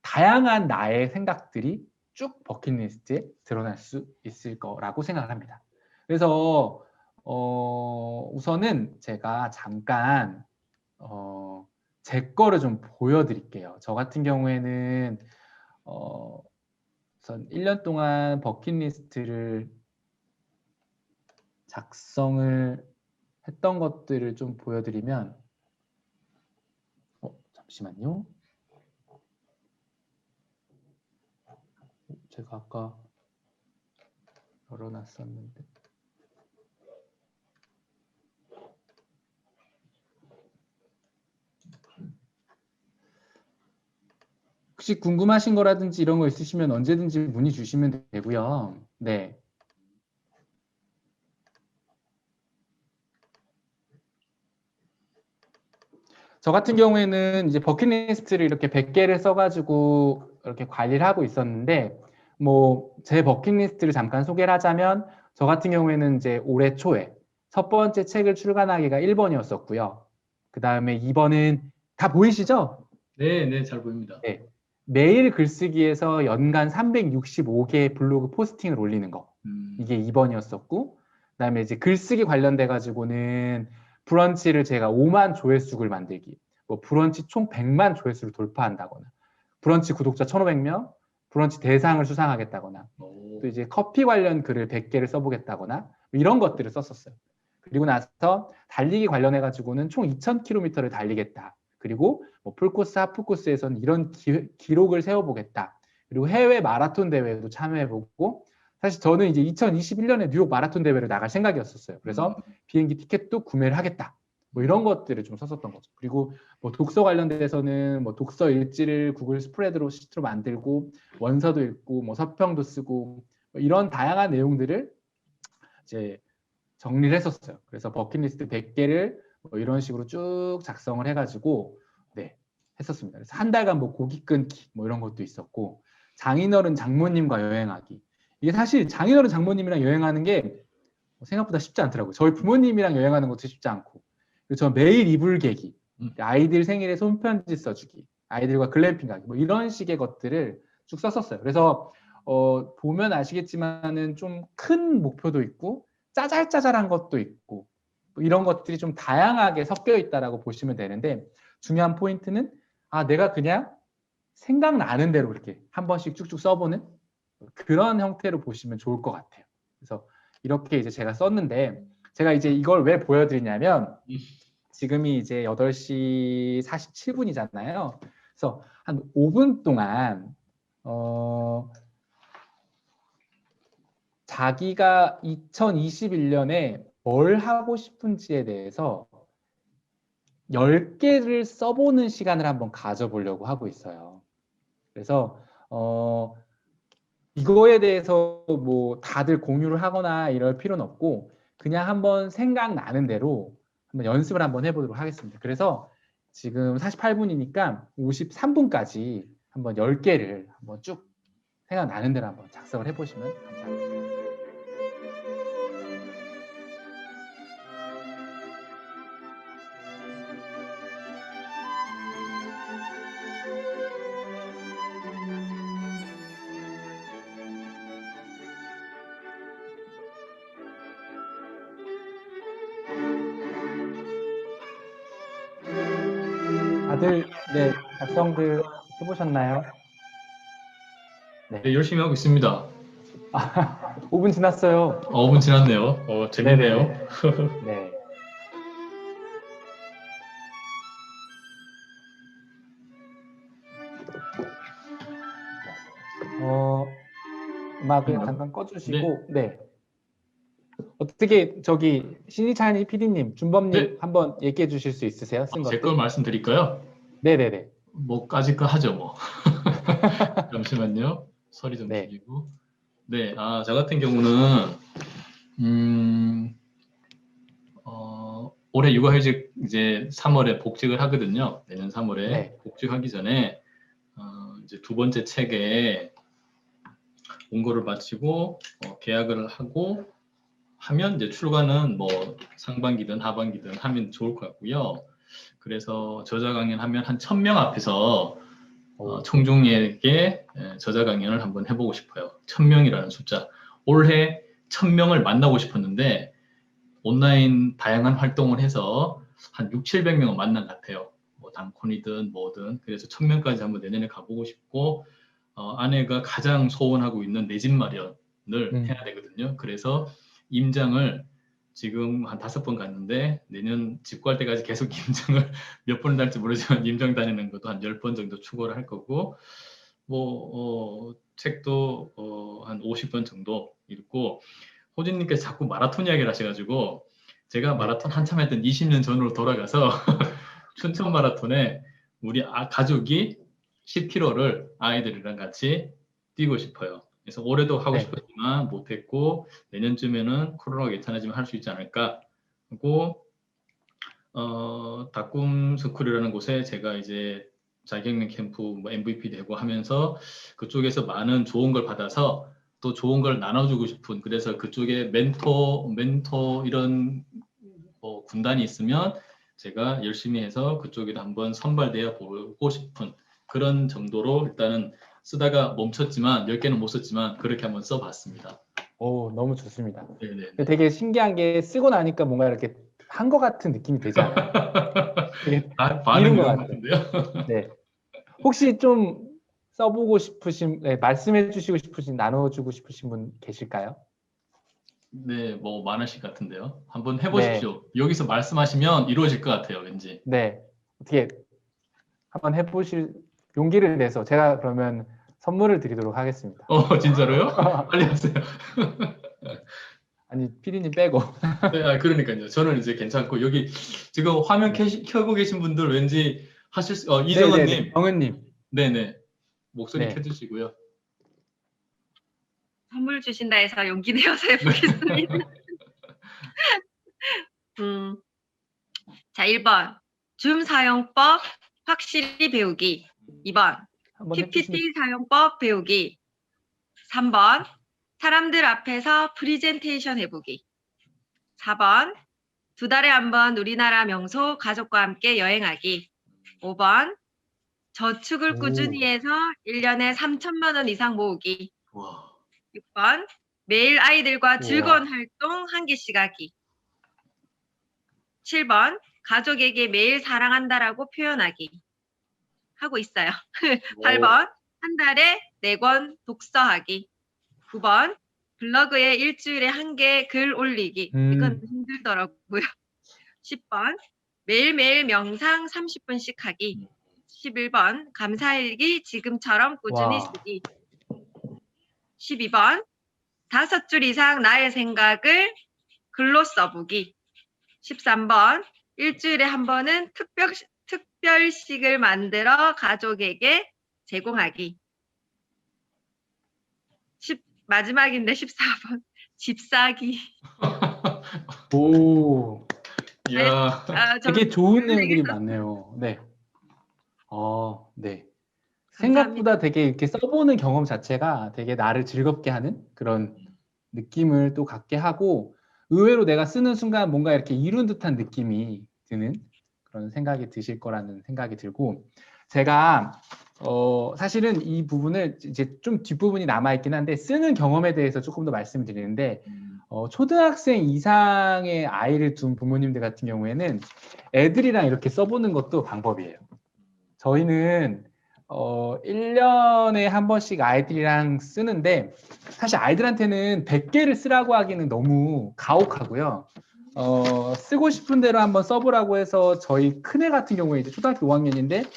다양한 나의 생각들이 쭉 버킷리스트에 드러날 수 있을 거라고 생각을 합니다. 그래서 우선은 제가 잠깐 제 거를 좀 보여드릴게요. 저 같은 경우에는 우선 1년 동안 버킷리스트를 작성을 했던 것들을 좀 보여드리면 잠시만요. 제가 아까 열어놨었는데 혹시 궁금하신 거라든지 이런 거 있으시면 언제든지 문의 주시면 되고요. 네. 저 같은 경우에는 이제 버킷리스트를 이렇게 100개를 써가지고 이렇게 관리를 하고 있었는데, 뭐, 제 버킷리스트를 잠깐 소개를 하자면, 저 같은 경우에는 이제 올해 초에 첫 번째 책을 출간하기가 1번이었었고요. 그 다음에 2번은 다 보이시죠? 네, 네, 잘 보입니다. 네. 매일 글쓰기에서 연간 365개의 블로그 포스팅을 올리는 거. 이게 2번이었었고, 그 다음에 이제 글쓰기 관련돼 가지고는 브런치를 제가 5만 조회수를 만들기, 뭐 브런치 총 100만 조회수를 돌파한다거나, 브런치 구독자 1,500명, 브런치 대상을 수상하겠다거나, 또 이제 커피 관련 글을 100개를 써보겠다거나, 이런 것들을 썼었어요. 그리고 나서 달리기 관련해 가지고는 총 2,000km를 달리겠다. 그리고 뭐 풀코스, 하프코스에서는 이런 기록을 세워보겠다. 그리고 해외 마라톤 대회에도 참여해보고, 사실 저는 이제 2021년에 뉴욕 마라톤 대회를 나갈 생각이었었어요. 그래서 비행기 티켓도 구매를 하겠다. 뭐 이런 것들을 좀 썼었던 거죠. 그리고 뭐 독서 관련돼서는 뭐 독서 일지를 구글 스프레드로 시트로 만들고 원서도 읽고 뭐 서평도 쓰고 뭐 이런 다양한 내용들을 이제 정리를 했었어요. 그래서 버킷리스트 100개를 뭐 이런 식으로 쭉 작성을 해가지고 네 했었습니다. 그래서 한 달간 뭐 고기 끊기 뭐 이런 것도 있었고 장인어른 장모님과 여행하기 이게 사실 장인어른 장모님이랑 여행하는 게 생각보다 쉽지 않더라고요. 저희 부모님이랑 여행하는 것도 쉽지 않고 그리고 저 매일 이불 개기 아이들 생일에 손편지 써주기 아이들과 글램핑 가기 뭐 이런 식의 것들을 쭉 썼었어요. 그래서 보면 아시겠지만은 좀 큰 목표도 있고 짜잘짜잘한 것도 있고 뭐 이런 것들이 좀 다양하게 섞여 있다라고 보시면 되는데 중요한 포인트는 내가 그냥 생각나는 대로 이렇게 한 번씩 쭉쭉 써보는 그런 형태로 보시면 좋을 것 같아요. 그래서 이렇게 이제 제가 썼는데 제가 이제 이걸 왜 보여드리냐면 지금이 이제 8시 47분이잖아요. 그래서 한 5분 동안 자기가 2021년에 뭘 하고 싶은지에 대해서 10개를 써보는 시간을 한번 가져보려고 하고 있어요. 그래서 이거에 대해서 뭐 다들 공유를 하거나 이럴 필요는 없고 그냥 한번 생각나는 대로 한번 연습을 한번 해보도록 하겠습니다. 그래서 지금 48분이니까 53분까지 한번 10개를 한번 쭉 생각나는 대로 한번 작성을 해보시면 감사하겠습니다. 다들 네, 작성들 해보셨나요? 네, 열심히 하고 있습니다. 5분 지났어요. 5분 지났네요. 재밌네요. 네네네. 네. 음악을 잠깐 꺼주시고, 네. 어떻게 저기 신희찬이 PD님, 준범님 네. 한번 얘기해 주실 수 있으세요? 쓴 것들? 제 걸 말씀드릴까요? 네네네. 뭐까지 거 하죠, 뭐. 잠시만요. 소리 좀 네. 줄이고. 네, 저 같은 경우는 올해 육아휴직 이제 3월에 복직을 하거든요. 내년 3월에 네. 복직하기 전에 이제 두 번째 책에 원고를 마치고 계약을 하고 하면 이제 출간은 뭐 상반기든 하반기든 하면 좋을 것 같고요. 그래서 저자 강연 하면 한 1000명 앞에서 청중에게 저자 강연을 한번 해보고 싶어요. 1000명이라는 숫자. 올해 1000명을 만나고 싶었는데 온라인 다양한 활동을 해서 한 6, 700명을 만난 것 같아요. 뭐 단콘이든 뭐든. 그래서 1000명까지 한번 내년에 가보고 싶고 아내가 가장 소원하고 있는 내 집 마련을 해야 되거든요. 그래서 임장을 지금 한 5번 갔는데 내년 집 구할 때까지 계속 임장을 몇 번을 할지 모르지만 임장 다니는 것도 한 10번 정도 추구를 할 거고 뭐 책도 한 50번 정도 읽고 호진님께서 자꾸 마라톤 이야기를 하셔가지고 제가 마라톤 한참 했던 20년 전으로 돌아가서 춘천 마라톤에 우리 가족이 10km를 아이들이랑 같이 뛰고 싶어요. 그래서 올해도 하고 싶었지만 못했고 내년쯤에는 코로나가 괜찮아지면 할 수 있지 않을까 하고 다꿈 스쿨이라는 곳에 제가 이제 자격증 캠프 뭐 MVP 되고 하면서 그쪽에서 많은 좋은 걸 받아서 또 좋은 걸 나눠주고 싶은 그래서 그쪽에 멘토 이런 군단이 있으면 제가 열심히 해서 그쪽에도 한번 선발되어 보고 싶은 그런 정도로 일단은 쓰다가 멈췄지만 10개는 못 썼지만 그렇게 한번 써봤습니다. 오, 너무 좋습니다. 네네네. 되게 신기한 게 쓰고 나니까 뭔가 이렇게 한 것 같은 느낌이 되지 않아요? 반응 그런 것 같은데요? 네. 혹시 좀 써보고 싶으신, 말씀해 주시고 싶으신, 나눠주고 싶으신 분 계실까요? 네, 뭐 많으실 것 같은데요. 한번 해보십시오. 여기서 말씀하시면 이루어질 것 같아요, 왠지. 네. 어떻게 한번 해보실 용기를 내서 제가 그러면 선물을 드리도록 하겠습니다. 진짜로요? 빨리 하세요. 아니, 피디님 빼고. 네, 그러니까요. 저는 이제 괜찮고, 여기 지금 화면 켜고 계신 분들 왠지 하실 수, 이정은님. 정은님. 네네. 목소리 켜주시고요. 선물 주신다 해서 용기 내어서 해보겠습니다. 자, 1번. 줌 사용법 확실히 배우기. 2번. PPT 사용법 배우기. 3번. 사람들 앞에서 프리젠테이션 해보기. 4번. 2달에 한 번 우리나라 명소 가족과 함께 여행하기. 5번. 저축을 꾸준히 해서 1년에 3천만 원 이상 모으기. 와. 6번 매일 아이들과 즐거운 우와. 활동 1개씩 하기. 7번 가족에게 매일 사랑한다라고 표현하기. 하고 있어요. 8번 한 달에 4권 독서하기. 9번 블로그에 일주일에 1개 글 올리기. 이건 힘들더라고요. 10번 매일매일 명상 30분씩 하기. 11번 감사일기 지금처럼 꾸준히 와. 쓰기. 12번 5줄 이상 나의 생각을 글로 써보기. 13번 일주일에 한 번은 특별식을 만들어 가족에게 제공하기. 마지막인데 14번 집 사기. 오. 이야. 되게 좋은 내용들이 많네요. 네. 네. 생각보다 되게 이렇게 써보는 경험 자체가 되게 나를 즐겁게 하는 그런 느낌을 또 갖게 하고, 의외로 내가 쓰는 순간 뭔가 이렇게 이룬 듯한 느낌이 드는 그런 생각이 드실 거라는 생각이 들고, 제가 사실은 이 부분을 이제 좀 뒷부분이 남아있긴 한데 쓰는 경험에 대해서 조금 더 말씀드리는데, 초등학생 이상의 아이를 둔 부모님들 같은 경우에는 애들이랑 이렇게 써보는 것도 방법이에요. 저희는 1년에 한 번씩 아이들이랑 쓰는데, 사실 아이들한테는 100개를 쓰라고 하기는 너무 가혹하고요. 쓰고 싶은 대로 한번 써보라고 해서 저희 큰애 같은 경우에 이제 초등학교 5학년인데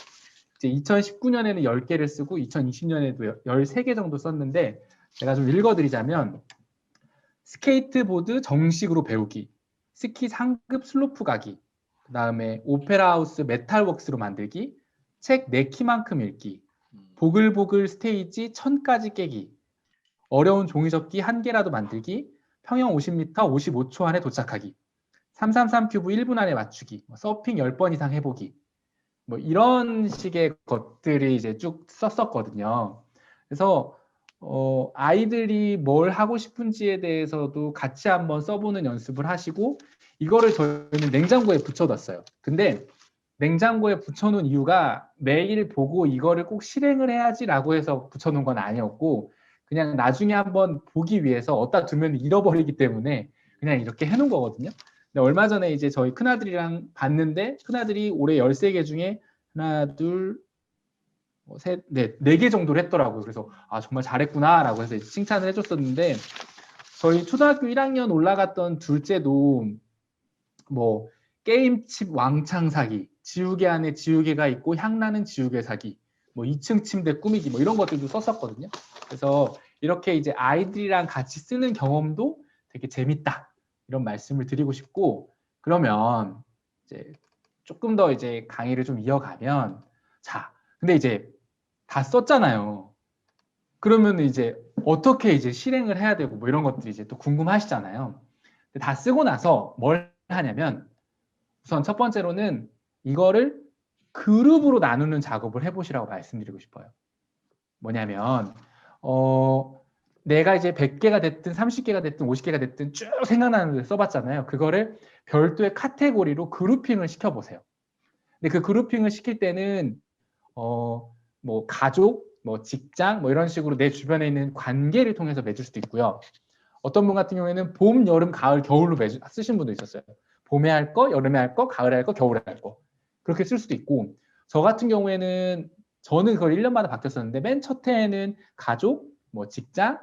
이제 2019년에는 10개를 쓰고 2020년에도 13개 정도 썼는데, 제가 좀 읽어드리자면 스케이트보드 정식으로 배우기, 스키 상급 슬로프 가기, 그 다음에 오페라 하우스 메탈웍스로 만들기, 책 4키만큼 읽기, 보글보글 스테이지 1000까지 깨기, 어려운 종이접기 1개라도 만들기, 평영 50m 55초 안에 도착하기, 333 큐브 1분 안에 맞추기, 서핑 10번 이상 해보기, 뭐 이런 식의 것들이 이제 쭉 썼었거든요. 그래서 아이들이 뭘 하고 싶은지에 대해서도 같이 한번 써보는 연습을 하시고, 이거를 저희는 냉장고에 붙여뒀어요. 근데 냉장고에 붙여놓은 이유가 매일 보고 이거를 꼭 실행을 해야지라고 해서 붙여놓은 건 아니었고, 그냥 나중에 한번 보기 위해서 어디다 두면 잃어버리기 때문에 그냥 이렇게 해놓은 거거든요. 근데 얼마 전에 이제 저희 큰아들이랑 봤는데, 큰아들이 올해 13개 중에 하나, 둘, 셋, 넷, 4개 정도를 했더라고요. 그래서 정말 잘했구나 라고 해서 칭찬을 해줬었는데, 저희 초등학교 1학년 올라갔던 둘째도 뭐 게임칩 왕창 사기, 지우개 안에 지우개가 있고 향나는 지우개 사기, 뭐 2층 침대 꾸미기, 뭐 이런 것들도 썼었거든요. 그래서 이렇게 이제 아이들이랑 같이 쓰는 경험도 되게 재밌다, 이런 말씀을 드리고 싶고, 그러면 이제 조금 더 이제 강의를 좀 이어가면, 자, 근데 이제 다 썼잖아요. 그러면 이제 어떻게 이제 실행을 해야 되고 뭐 이런 것들이 이제 또 궁금하시잖아요. 다 쓰고 나서 뭘 하냐면, 우선 첫 번째로는 이거를 그룹으로 나누는 작업을 해보시라고 말씀드리고 싶어요. 뭐냐면 내가 이제 100개가 됐든 30개가 됐든 50개가 됐든 쭉 생각나는 데 써봤잖아요. 그거를 별도의 카테고리로 그룹핑을 시켜보세요. 근데 그 그룹핑을 시킬 때는 뭐 가족, 뭐 직장, 뭐 이런 식으로 내 주변에 있는 관계를 통해서 맺을 수도 있고요. 어떤 분 같은 경우에는 봄, 여름, 가을, 겨울로 쓰신 분도 있었어요. 봄에 할 거, 여름에 할 거, 가을에 할 거, 겨울에 할 거. 그렇게 쓸 수도 있고, 저 같은 경우에는 저는 그걸 1년마다 바뀌었었는데, 맨 첫 해에는 가족, 뭐 직장,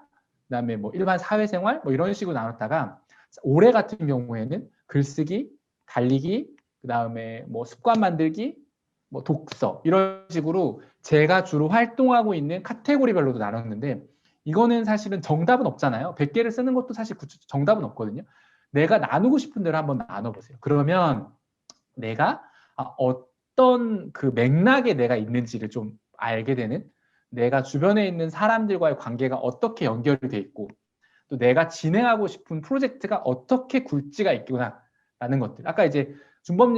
그다음에 뭐 일반 사회생활, 뭐 이런 식으로 나눴다가, 올해 같은 경우에는 글쓰기, 달리기, 그다음에 뭐 습관 만들기, 뭐 독서, 이런 식으로 제가 주로 활동하고 있는 카테고리별로도 나눴는데, 이거는 사실은 정답은 없잖아요. 100개를 쓰는 것도 사실 정답은 없거든요. 내가 나누고 싶은 대로 한번 나눠보세요. 그러면 내가 어떤 그 맥락에 내가 있는지를 좀 알게 되는, 내가 주변에 있는 사람들과의 관계가 어떻게 연결이 돼 있고, 또 내가 진행하고 싶은 프로젝트가 어떻게 굴지가 있구나 라는 것들. 아까 이제 준범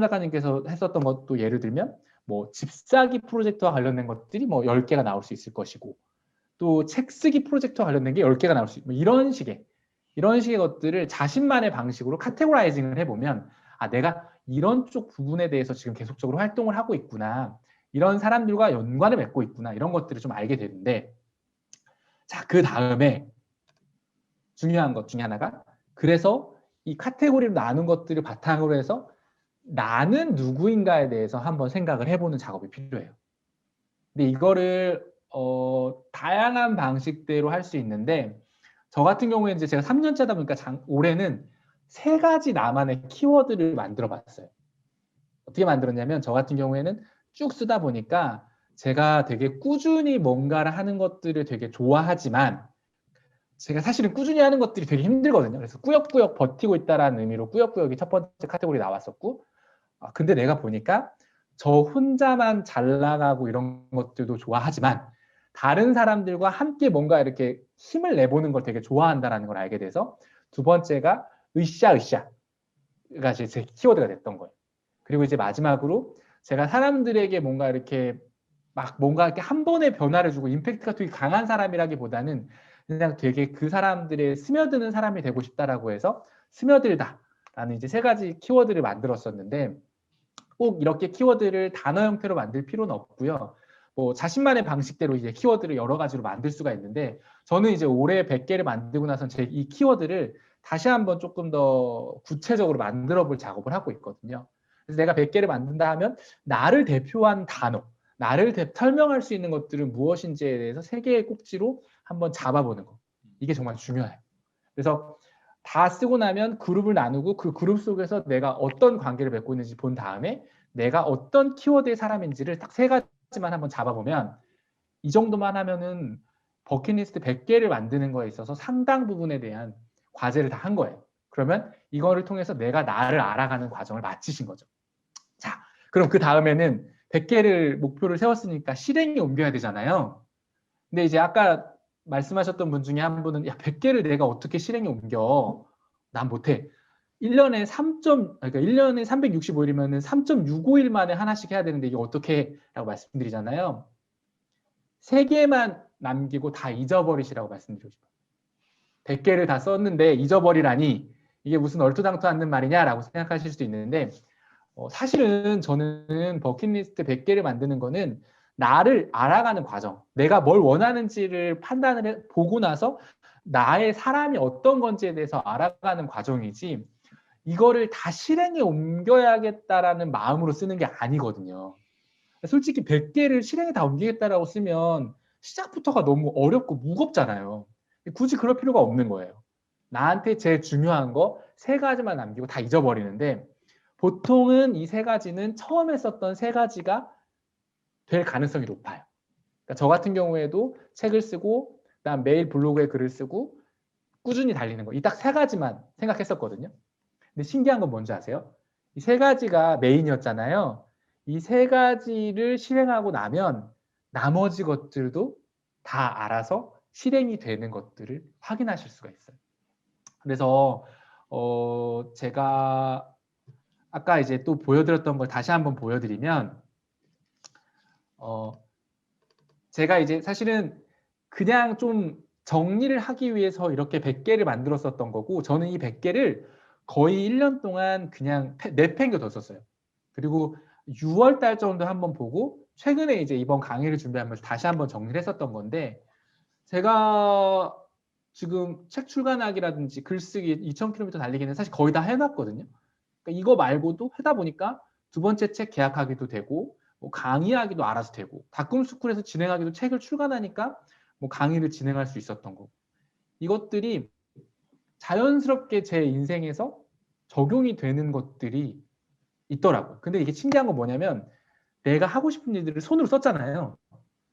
작가님께서 했었던 것도 예를 들면 뭐 집사기 프로젝트와 관련된 것들이 뭐 10개가 나올 수 있을 것이고, 또 책 쓰기 프로젝트와 관련된 게 10개가 나올 수 있고, 이런 식의 것들을 자신만의 방식으로 카테고라이징을 해보면, 내가 이런 쪽 부분에 대해서 지금 계속적으로 활동을 하고 있구나, 이런 사람들과 연관을 맺고 있구나. 이런 것들을 좀 알게 되는데, 자, 그 다음에 중요한 것 중에 하나가, 그래서 이 카테고리로 나눈 것들을 바탕으로 해서 나는 누구인가에 대해서 한번 생각을 해보는 작업이 필요해요. 근데 이거를 다양한 방식대로 할 수 있는데, 저 같은 경우에 이제 제가 3년차다 보니까 올해는 3가지 나만의 키워드를 만들어 봤어요. 어떻게 만들었냐면, 저 같은 경우에는 쭉 쓰다 보니까 제가 되게 꾸준히 뭔가를 하는 것들을 되게 좋아하지만, 제가 사실은 꾸준히 하는 것들이 되게 힘들거든요. 그래서 꾸역꾸역 버티고 있다라는 의미로 꾸역꾸역이 첫 번째 카테고리 나왔었고, 근데 내가 보니까 저 혼자만 잘 나가고 이런 것들도 좋아하지만 다른 사람들과 함께 뭔가 이렇게 힘을 내보는 걸 되게 좋아한다는 걸 알게 돼서, 두 번째가 으쌰으쌰가 제 키워드가 됐던 거예요. 그리고 이제 마지막으로 제가 사람들에게 뭔가 이렇게 한 번에 변화를 주고 임팩트가 되게 강한 사람이라기보다는 그냥 되게 그 사람들의 스며드는 사람이 되고 싶다라고 해서 스며들다라는 이제 3가지 키워드를 만들었었는데, 꼭 이렇게 키워드를 단어 형태로 만들 필요는 없고요. 뭐 자신만의 방식대로 이제 키워드를 여러 가지로 만들 수가 있는데, 저는 이제 올해 100개를 만들고 나서 제 이 키워드를 다시 한번 조금 더 구체적으로 만들어 볼 작업을 하고 있거든요. 그래서 내가 100개를 만든다 하면 나를 대표한 단어, 나를 설명할 수 있는 것들은 무엇인지에 대해서 3개의 꼭지로 한번 잡아보는 거. 이게 정말 중요해요. 그래서 다 쓰고 나면 그룹을 나누고 그 그룹 속에서 내가 어떤 관계를 맺고 있는지 본 다음에 내가 어떤 키워드의 사람인지를 딱 3가지만 한번 잡아보면, 이 정도만 하면은 버킷리스트 100개를 만드는 거에 있어서 상당 부분에 대한 과제를 다 한 거예요. 그러면 이거를 통해서 내가 나를 알아가는 과정을 마치신 거죠. 자, 그럼 그 다음에는 100개를 목표를 세웠으니까 실행에 옮겨야 되잖아요. 근데 이제 아까 말씀하셨던 분 중에 한 분은, 야, 100개를 내가 어떻게 실행에 옮겨? 난 못해. 1년에 365일이면 3.65일 만에 하나씩 해야 되는데 이게 어떻게 해? 라고 말씀드리잖아요. 3개만 남기고 다 잊어버리시라고 말씀드리고 싶어요. 100개를 다 썼는데 잊어버리라니 이게 무슨 얼토당토 않는 말이냐라고 생각하실 수도 있는데, 사실은 저는 버킷리스트 100개를 만드는 거는 나를 알아가는 과정, 내가 뭘 원하는지를 보고 나서 나의 사람이 어떤 건지에 대해서 알아가는 과정이지, 이거를 다 실행에 옮겨야겠다라는 마음으로 쓰는 게 아니거든요. 솔직히 100개를 실행에 다 옮기겠다라고 쓰면 시작부터가 너무 어렵고 무겁잖아요. 굳이 그럴 필요가 없는 거예요. 나한테 제일 중요한 거 3가지만 남기고 다 잊어버리는데, 보통은 이 3가지는 처음에 썼던 3가지가 될 가능성이 높아요. 그러니까 저 같은 경우에도 책을 쓰고 그다음 매일 블로그에 글을 쓰고 꾸준히 달리는 거, 이 딱 3가지만 생각했었거든요. 근데 신기한 건 뭔지 아세요? 이 3가지가 메인이었잖아요. 이 3가지를 실행하고 나면 나머지 것들도 다 알아서 실행이 되는 것들을 확인하실 수가 있어요. 그래서 제가 아까 이제 또 보여드렸던 걸 다시 한번 보여드리면, 제가 이제 사실은 그냥 좀 정리를 하기 위해서 이렇게 100개를 만들었었던 거고, 저는 이 100개를 거의 1년 동안 그냥 내팽겨뒀었어요. 그리고 6월 달 정도 한번 보고 최근에 이제 이번 강의를 준비하면서 다시 한번 정리를 했었던 건데, 제가 지금 책 출간하기라든지 글쓰기 2000km 달리기는 사실 거의 다 해놨거든요. 그러니까 이거 말고도 하다 보니까 2번째 책 계약하기도 되고, 뭐 강의하기도 알아서 되고, 다꿈스쿨에서 진행하기도 책을 출간하니까 뭐 강의를 진행할 수 있었던 거고, 이것들이 자연스럽게 제 인생에서 적용이 되는 것들이 있더라고요. 근데 이게 신기한 건 뭐냐면, 내가 하고 싶은 일들을 손으로 썼잖아요.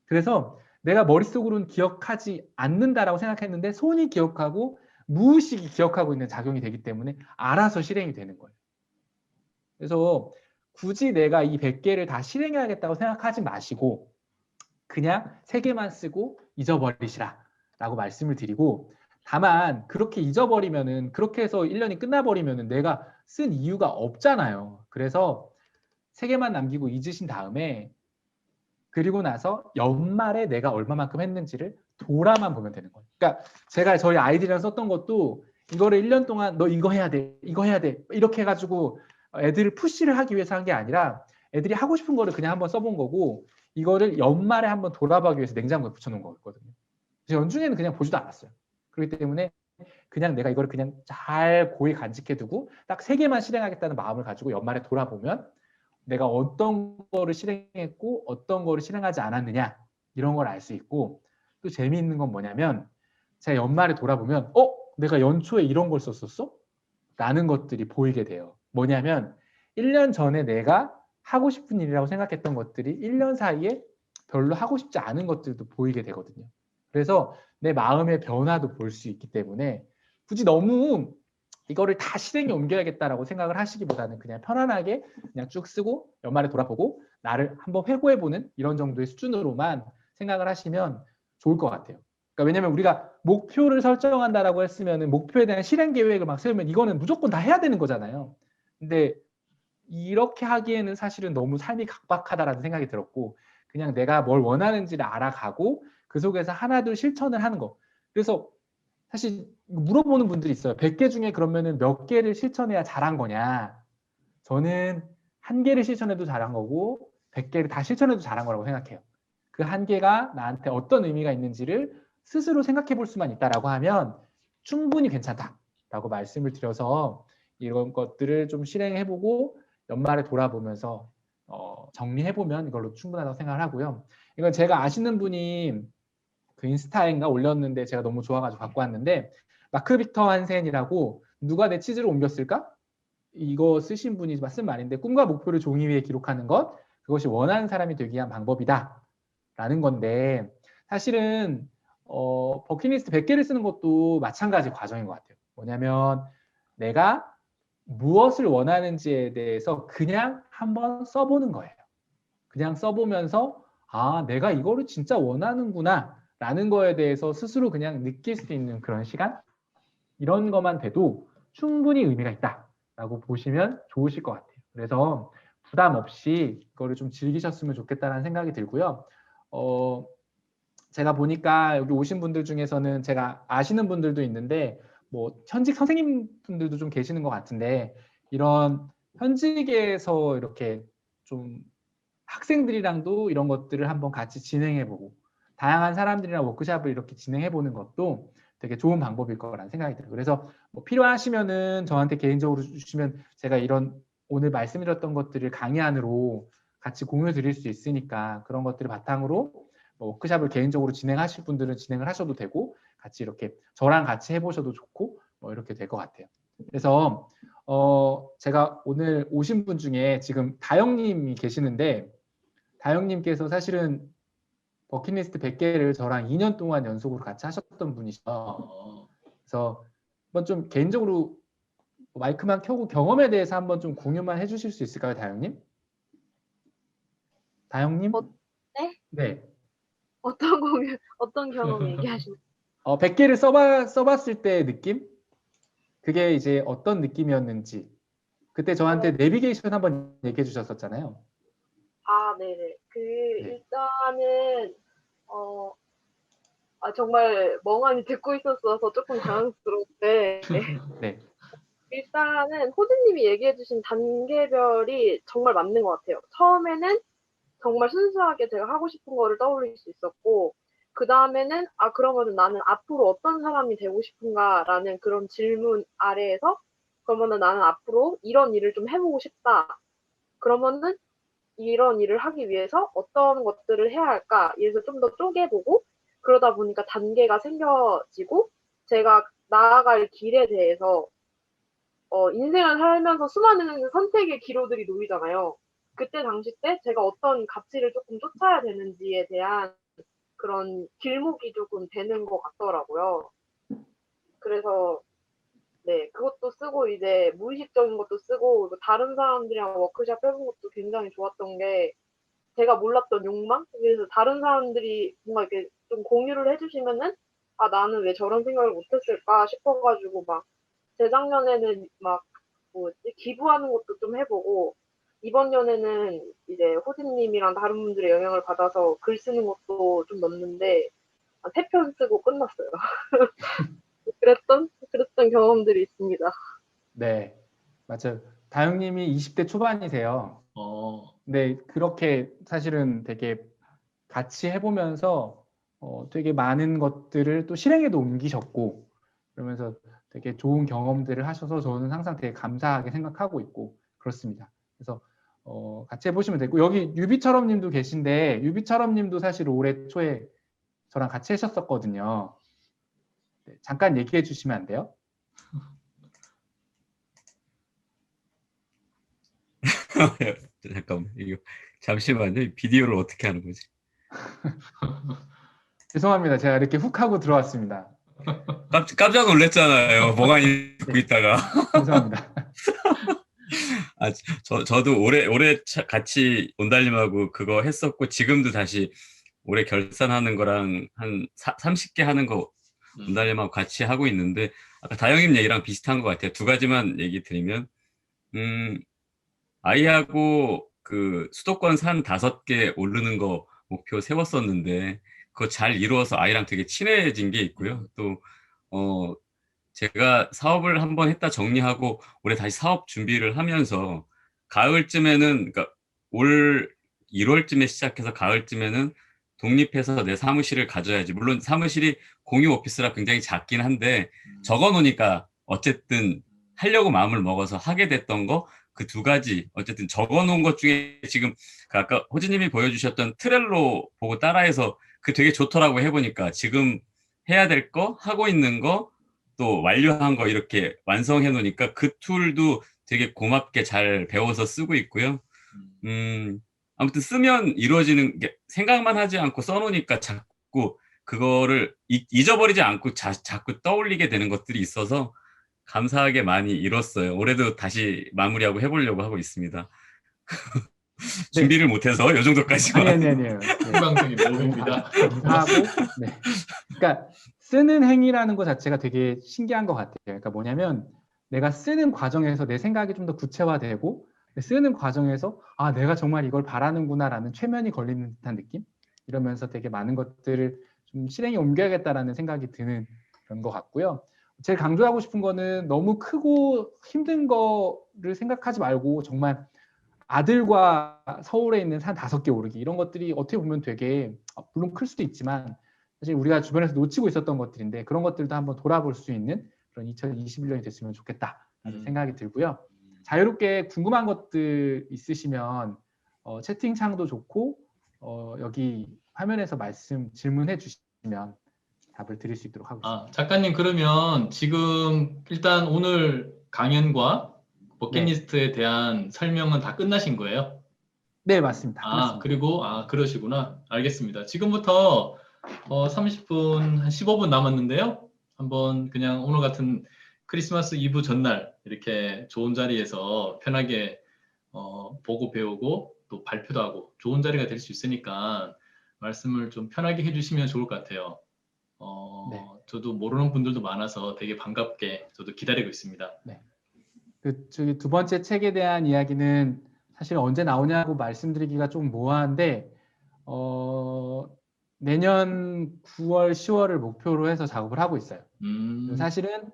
그래서 내가 머릿속으로는 기억하지 않는다라고 생각했는데 손이 기억하고 무의식이 기억하고 있는 작용이 되기 때문에 알아서 실행이 되는 거예요. 그래서 굳이 내가 이 100개를 다 실행해야겠다고 생각하지 마시고 그냥 3개만 쓰고 잊어버리시라 라고 말씀을 드리고, 다만 그렇게 잊어버리면은, 그렇게 해서 1년이 끝나버리면은 내가 쓴 이유가 없잖아요. 그래서 3개만 남기고 잊으신 다음에, 그리고 나서 연말에 내가 얼마만큼 했는지를 돌아만 보면 되는 거예요. 그러니까 제가 저희 아이들이랑 썼던 것도 이거를 1년 동안 너 이거 해야 돼, 이거 해야 돼 이렇게 해가지고 애들을 푸시를 하기 위해서 한 게 아니라, 애들이 하고 싶은 거를 그냥 한번 써본 거고 이거를 연말에 한번 돌아보기 위해서 냉장고에 붙여놓은 거였거든요. 그래서 연중에는 그냥 보지도 않았어요. 그렇기 때문에 그냥 내가 이거를 그냥 잘 고이 간직해두고 딱 3개만 실행하겠다는 마음을 가지고 연말에 돌아보면 내가 어떤 거를 실행했고 어떤 거를 실행하지 않았느냐 이런 걸 알 수 있고 또 재미있는 건 뭐냐면 제가 연말에 돌아보면 내가 연초에 이런 걸 썼었어? 라는 것들이 보이게 돼요. 뭐냐면 1년 전에 내가 하고 싶은 일이라고 생각했던 것들이 1년 사이에 별로 하고 싶지 않은 것들도 보이게 되거든요. 그래서 내 마음의 변화도 볼 수 있기 때문에 굳이 너무 이거를 다 실행에 옮겨야겠다라고 생각을 하시기보다는 그냥 편안하게 그냥 쭉 쓰고 연말에 돌아보고 나를 한번 회고해보는 이런 정도의 수준으로만 생각을 하시면 좋을 것 같아요. 그러니까 왜냐면 우리가 목표를 설정한다라고 했으면 목표에 대한 실행 계획을 막 세우면 이거는 무조건 다 해야 되는 거잖아요. 근데 이렇게 하기에는 사실은 너무 삶이 각박하다라는 생각이 들었고 그냥 내가 뭘 원하는지를 알아가고 그 속에서 하나둘 실천을 하는 거. 그래서 사실 물어보는 분들이 있어요. 100개 중에 그러면은 몇 개를 실천해야 잘한 거냐. 저는 1개를 실천해도 잘한 거고 100개를 다 실천해도 잘한 거라고 생각해요. 그 1개가 나한테 어떤 의미가 있는지를 스스로 생각해 볼 수만 있다라고 하면 충분히 괜찮다라고 말씀을 드려서 이런 것들을 좀 실행해보고 연말에 돌아보면서 정리해보면 이걸로 충분하다고 생각을 하고요. 이건 제가 아시는 분이 그 인스타인가 올렸는데 제가 너무 좋아가지고 갖고 왔는데 마크 빅터 한센이라고 누가 내 치즈를 옮겼을까? 이거 쓰신 분이 쓴 말인데 꿈과 목표를 종이 위에 기록하는 것 그것이 원하는 사람이 되기 위한 방법이다 라는 건데 사실은 버킷리스트 100개를 쓰는 것도 마찬가지 과정인 것 같아요. 뭐냐면 내가 무엇을 원하는지에 대해서 그냥 한번 써보는 거예요. 그냥 써보면서 내가 이거를 진짜 원하는구나 라는 거에 대해서 스스로 그냥 느낄 수 있는 그런 시간 이런 것만 돼도 충분히 의미가 있다라고 보시면 좋으실 것 같아요. 그래서 부담 없이 이거를 좀 즐기셨으면 좋겠다는 생각이 들고요. 제가 보니까 여기 오신 분들 중에서는 제가 아시는 분들도 있는데 뭐 현직 선생님 분들도 좀 계시는 것 같은데 이런 현직에서 이렇게 좀 학생들이랑도 이런 것들을 한번 같이 진행해보고 다양한 사람들이랑 워크숍을 이렇게 진행해보는 것도 되게 좋은 방법일 거라는 생각이 들어요. 그래서 뭐 필요하시면은 저한테 개인적으로 주시면 제가 이런 오늘 말씀드렸던 것들을 강의안으로 같이 공유 드릴 수 있으니까 그런 것들을 바탕으로 뭐 워크숍을 개인적으로 진행하실 분들은 진행을 하셔도 되고 같이 이렇게 저랑 같이 해보셔도 좋고 뭐 이렇게 될 것 같아요. 그래서 제가 오늘 오신 분 중에 지금 다영님이 계시는데 다영님께서 사실은 버킷리스트 100개를 저랑 2년 동안 연속으로 같이 하셨던 분이셔서 그래서 한번 좀 개인적으로 마이크만 켜고 경험에 대해서 한번 좀 공유만 해주실 수 있을까요, 다영님? 다영님? 네? 네. 어떤 공유, 어떤 경험 얘기하시는? 100개를 써봤을 때의 느낌? 그게 이제 어떤 느낌이었는지 그때 저한테 내비게이션 한번 얘기해 주셨었잖아요. 네네. 네. 일단은 정말 멍하니 듣고 있었어서 조금 당황스러운데 네. 일단은 호주님이 얘기해주신 단계별이 정말 맞는 것 같아요. 처음에는 정말 순수하게 제가 하고 싶은 거를 떠올릴 수 있었고 그 다음에는 그러면 나는 앞으로 어떤 사람이 되고 싶은가라는 그런 질문 아래에서 그러면은 나는 앞으로 이런 일을 좀 해보고 싶다. 그러면은 이런 일을 하기 위해서 어떤 것들을 해야 할까? 이래서 좀 더 쪼개보고 그러다 보니까 단계가 생겨지고 제가 나아갈 길에 대해서 인생을 살면서 수많은 선택의 기로들이 놓이잖아요. 그때 당시 때 제가 어떤 가치를 조금 쫓아야 되는지에 대한 그런 길목이 조금 되는 것 같더라고요. 그래서 네, 그것도 쓰고 이제 무의식적인 것도 쓰고 다른 사람들이랑 워크숍 해본 것도 굉장히 좋았던 게 제가 몰랐던 욕망? 그래서 다른 사람들이 뭔가 이렇게 좀 공유를 해주시면은 나는 왜 저런 생각을 못했을까 싶어가지고 막 재작년에는 막 뭐지 기부하는 것도 좀 해보고 이번 년에는 이제 호진님이랑 다른 분들의 영향을 받아서 글 쓰는 것도 좀 넣었는데 3편 쓰고 끝났어요. 그랬던 경험들이 있습니다. 네, 맞아요. 다영님이 20대 초반이세요. 네, 그렇게 사실은 되게 같이 해보면서 되게 많은 것들을 또 실행에도 옮기셨고, 그러면서 되게 좋은 경험들을 하셔서 저는 항상 되게 감사하게 생각하고 있고 그렇습니다. 그래서 같이 해보시면 되고, 여기 유비처럼 님도 계신데, 유비처럼 님도 사실 올해 초에 저랑 같이 하셨었거든요. 네, 잠깐 얘기해 주시면 안 돼요? 잠깐만, 이거 잠시만요. 비디오를 어떻게 하는 거지? 죄송합니다. 제가 이렇게 훅 하고 들어왔습니다. 깜짝 놀랐잖아요. 멍하니 듣고 네. 있다가. 죄송합니다. 아, 저도 올해 같이 온달님하고 그거 했었고, 지금도 다시 올해 결산하는 거랑 한 30개 하는 거 온달님하고 같이 하고 있는데, 아까 다영님 얘기랑 비슷한 것 같아요. 두 가지만 얘기 드리면, 아이하고 그 수도권 산 5개 오르는 거 목표 세웠었는데, 그거 잘 이루어서 아이랑 되게 친해진 게 있고요. 또, 제가 사업을 한번 했다 정리하고 올해 다시 사업 준비를 하면서 가을쯤에는, 그러니까 올 1월쯤에 시작해서 가을쯤에는 독립해서 내 사무실을 가져야지. 물론 사무실이 공유 오피스라 굉장히 작긴 한데 적어 놓으니까 어쨌든 하려고 마음을 먹어서 하게 됐던 거, 그 두 가지 어쨌든 적어 놓은 것 중에 지금 아까 호지님이 보여주셨던 트렐로 보고 따라해서 그 되게 좋더라고 해보니까 지금 해야 될 거, 하고 있는 거, 또 완료한 거 이렇게 완성해 놓으니까 그 툴도 되게 고맙게 잘 배워서 쓰고 있고요. 아무튼 쓰면 이루어지는 게, 생각만 하지 않고 써놓으니까 자꾸 그거를 잊어버리지 않고 자꾸 떠올리게 되는 것들이 있어서 감사하게 많이 이뤘어요. 올해도 다시 마무리하고 해보려고 하고 있습니다. 준비를 못해서 요 정도까지만. 아니에요. 생방송이 모릅니다. 감사하고, 네. 그러니까 쓰는 행위라는 것 자체가 되게 신기한 것 같아요. 그러니까 뭐냐면 내가 쓰는 과정에서 내 생각이 좀 더 구체화되고, 쓰는 과정에서 아, 내가 정말 이걸 바라는구나라는 최면이 걸리는 듯한 느낌? 이러면서 되게 많은 것들을 좀 실행에 옮겨야겠다라는 생각이 드는 그런 것 같고요. 제일 강조하고 싶은 거는 너무 크고 힘든 거를 생각하지 말고 정말 아들과 서울에 있는 산 5개 오르기, 이런 것들이 어떻게 보면 되게 물론 클 수도 있지만 사실 우리가 주변에서 놓치고 있었던 것들인데 그런 것들도 한번 돌아볼 수 있는 그런 2021년이 됐으면 좋겠다라는 생각이 들고요. 자유롭게 궁금한 것들 있으시면 채팅창도 좋고 여기 화면에서 질문해 주시면 답을 드릴 수 있도록 하겠습니다. 작가님, 그러면 지금 일단 오늘 강연과 버킷리스트에 대한 설명은 다 끝나신 거예요? 네, 맞습니다. 끝났습니다. 그리고 그러시구나. 알겠습니다. 지금부터 30분, 한 15분 남았는데요. 한번 그냥 오늘 같은 크리스마스 이브 전날 이렇게 좋은 자리에서 편하게 보고 배우고 또 발표도 하고 좋은 자리가 될 수 있으니까 말씀을 좀 편하게 해주시면 좋을 것 같아요. 네. 저도 모르는 분들도 많아서 되게 반갑게 저도 기다리고 있습니다. 네. 저기 두 번째 책에 대한 이야기는 사실 언제 나오냐고 말씀드리기가 좀 모호한데 내년 9월, 10월을 목표로 해서 작업을 하고 있어요. 사실은